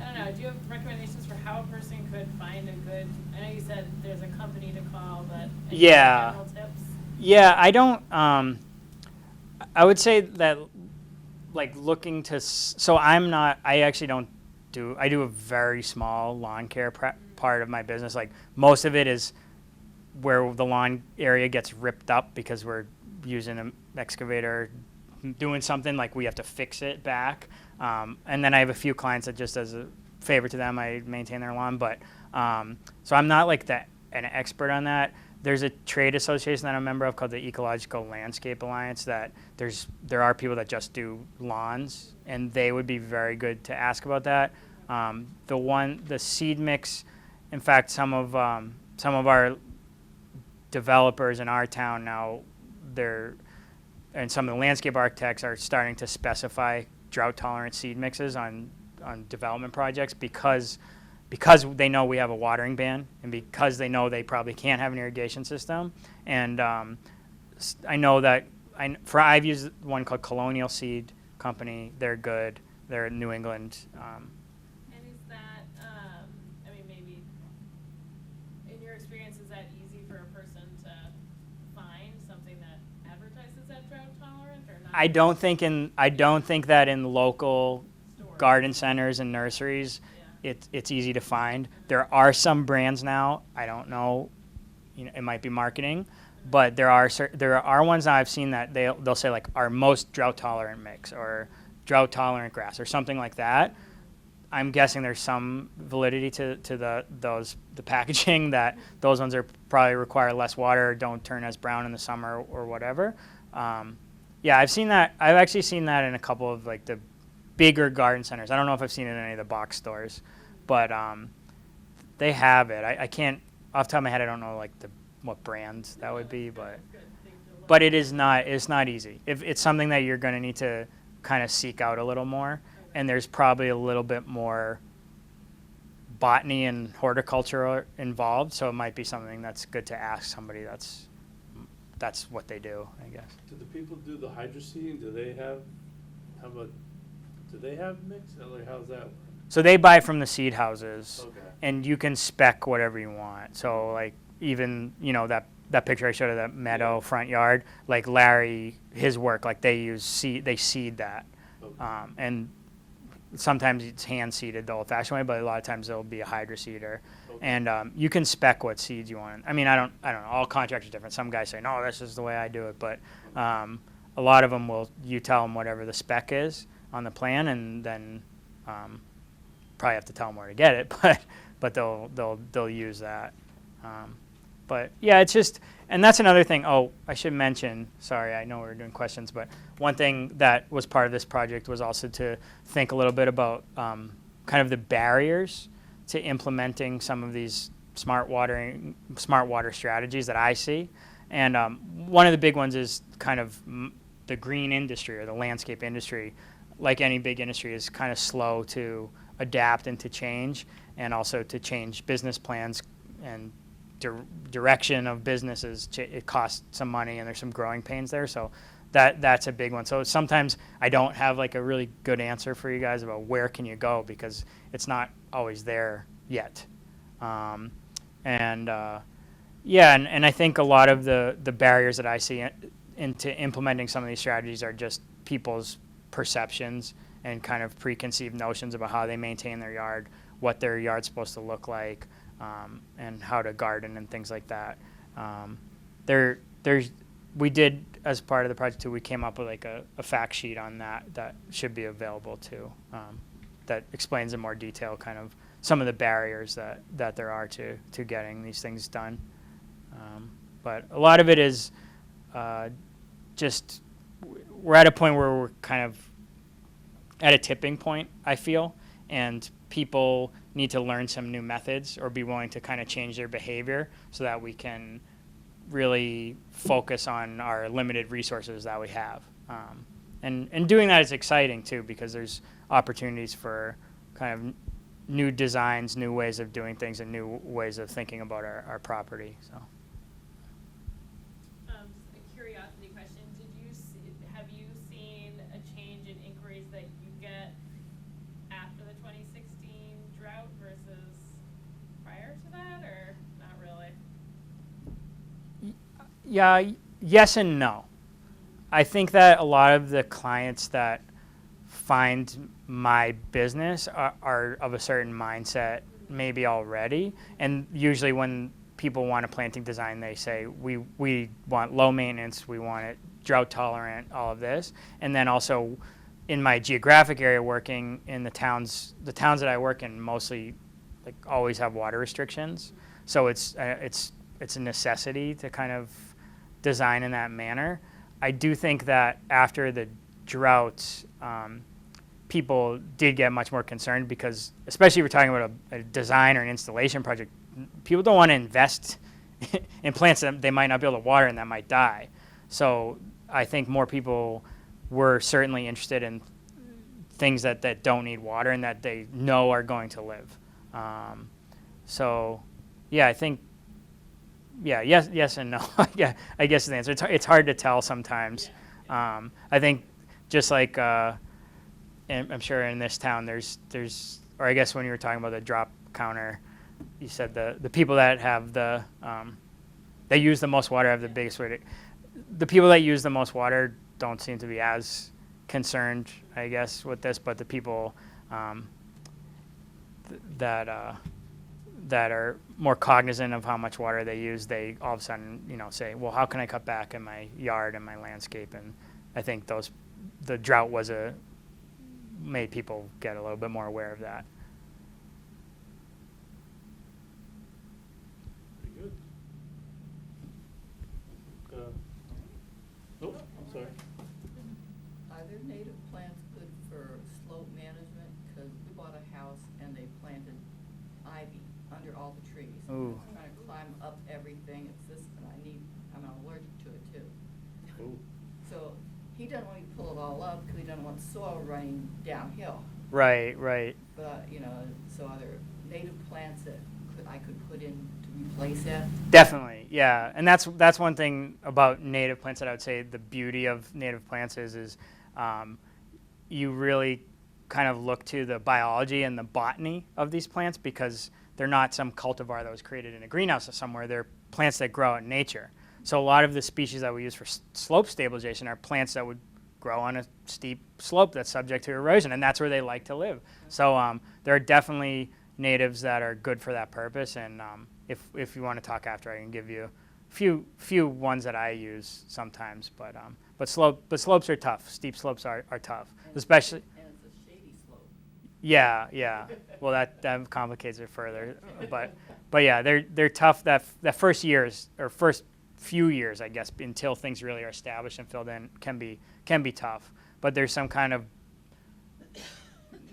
S2: I don't know, do you have recommendations for how a person could find a good, I know you said there's a company to call, but any
S7: Yeah.
S2: general tips?
S7: Yeah, I don't. I would say that, like, looking to. So I'm not. I actually don't do. I do a very small lawn care part of my business. Like most of it is where the lawn area gets ripped up because we're using an excavator, doing something like we have to fix it back. And then I have a few clients that just as a favor to them, I maintain their lawn. But so I'm not like an expert on that. There's a trade association that I'm a member of called the Ecological Landscape Alliance that there are people that just do lawns, and they would be very good to ask about that. The seed mix, in fact, some of our developers in our town now, and some of the landscape architects are starting to specify drought-tolerant seed mixes on development projects because they know we have a watering ban, and because they know they probably can't have an irrigation system. And I know that I've used one called Colonial Seed Company. They're good. They're in New England.
S2: And is that, maybe, in your experience, is that easy for a person to find something that advertises that drought tolerant or not?
S7: I don't think that in local
S2: Stores.
S7: garden centers and nurseries, it's easy to find. There are some brands now. I don't know. It might be marketing, but there are ones that I've seen that they'll say like our most drought tolerant mix or drought tolerant grass or something like that. I'm guessing there's some validity to the packaging that those ones are probably require less water, don't turn as brown in the summer or whatever. Yeah, I've seen that. I've actually seen that in a couple of like the bigger garden centers. I don't know if I've seen it in any of the box stores, but they have it. I can't off the top of my head. I don't know like what brand that would be, but it is not. It's not easy. If it's something that you're going to need to kind of seek out a little more, and there's probably a little bit more botany and horticulture involved, so it might be something that's good to ask somebody that's what they do, I guess.
S1: Do the people do the hydroseeding? Do they have mix? Or how's that work?
S7: So they buy from the seed houses,
S1: Okay.
S7: and you can spec whatever you want. So like even that picture I showed of that meadow front yard, like Larry, his work, like they seed that,
S1: Okay.
S7: and sometimes it's hand seeded the old-fashioned way, but a lot of times there'll be a hydroseeder,
S1: Okay.
S7: and you can spec what seeds you want. I mean, I don't know. All contractors are different. Some guys say no, this is the way I do it, but a lot of them you tell them whatever the spec is on the plan, and then probably have to tell them where to get it, but they'll use that. But yeah, it's just, and that's another thing. Oh, I should mention, sorry, I know we're doing questions, but one thing that was part of this project was also to think a little bit about kind of the barriers to implementing some of these smart water strategies that I see. And one of the big ones is kind of the green industry or the landscape industry. Like any big industry, is kind of slow to adapt and to change, and also to change business plans and direction of businesses. It costs some money, and there's some growing pains there. So that's a big one. So sometimes I don't have like a really good answer for you guys about where can you go, because it's not always there yet. And I think a lot of the barriers that I see into implementing some of these strategies are just people's perceptions and kind of preconceived notions about how they maintain their yard, what their yard's supposed to look like, and how to garden and things like that. We did, as part of the project too, we came up with like a fact sheet on that should be available too, that explains in more detail kind of some of the barriers that there are to getting these things done. But a lot of it is just, we're at a point where we're kind of at a tipping point, I feel, and people need to learn some new methods or be willing to kind of change their behavior so that we can really focus on our limited resources that we have. And doing that is exciting too, because there's opportunities for kind of new designs, new ways of doing things, and new ways of thinking about our property. So.
S2: Just a curiosity question: have you seen a change in inquiries that you get after the 2016 drought versus prior to that, or not really?
S7: Yeah, yes and no. I think that a lot of the clients that find my business are of a certain mindset maybe already, and usually when people want a planting design, they say we want low maintenance, we want it drought tolerant, all of this. And then also in my geographic area, working in the towns that I work in mostly like always have water restrictions, so it's a necessity to kind of design in that manner. I do think that after the drought, people did get much more concerned, because especially if we're talking about a design or an installation project, people don't want to invest in plants that they might not be able to water and that might die. So I think more people were certainly interested in things that don't need water and that they know are going to live. So yeah, I think, yeah, yes and no. Yeah, I guess the answer. It's hard to tell sometimes. I think just like, and I'm sure in this town there's, or I guess when you were talking about the DropCounter, you said the people that have they use the most water have the biggest way to, the people that use the most water don't seem to be as concerned, I guess, with this, but the people that are more cognizant of how much water they use, they all of a sudden, say, well, how can I cut back in my yard and my landscape? And I think the drought made people get a little bit more aware of that.
S1: Very good. Nope, I'm sorry.
S6: Are there native plants good for slope management? Because we bought a house and they planted ivy under all the trees.
S7: Ooh.
S6: It's trying to climb up everything. It's this, and I'm allergic to it too.
S1: Ooh.
S6: So he doesn't want to pull it all up because he doesn't want soil running downhill.
S7: Right.
S6: But, so are there native plants that I could put in to replace that?
S7: Definitely, yeah. And that's one thing about native plants that I would say the beauty of native plants is you really kind of look to the biology and the botany of these plants, because they're not some cultivar that was created in a greenhouse somewhere. They're plants that grow in nature. So a lot of the species that we use for slope stabilization are plants that would grow on a steep slope that's subject to erosion, and that's where they like to live. So there are definitely natives that are good for that purpose, and if you want to talk after, I can give you a few ones that I use sometimes. But slopes are tough. Steep slopes are tough, especially.
S6: And it's a shady slope.
S7: Yeah. Well, that complicates it further. But yeah, they're tough. That first years or first few years, I guess, until things really are established and filled in, can be tough. But there's some kind of,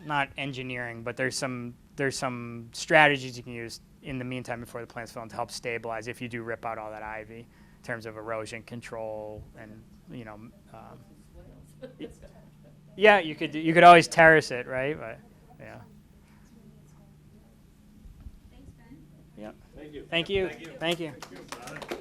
S7: not engineering, but there's some strategies you can use in the meantime before the plant's fill in to help stabilize if you do rip out all that ivy, terms of erosion control and, yeah, you could always terrace it, right? But, yeah.
S8: Thanks, Ben.
S7: Yeah.
S1: Thank you.
S7: Thank you.
S1: Thank you.
S7: Thank you.
S1: Thank you.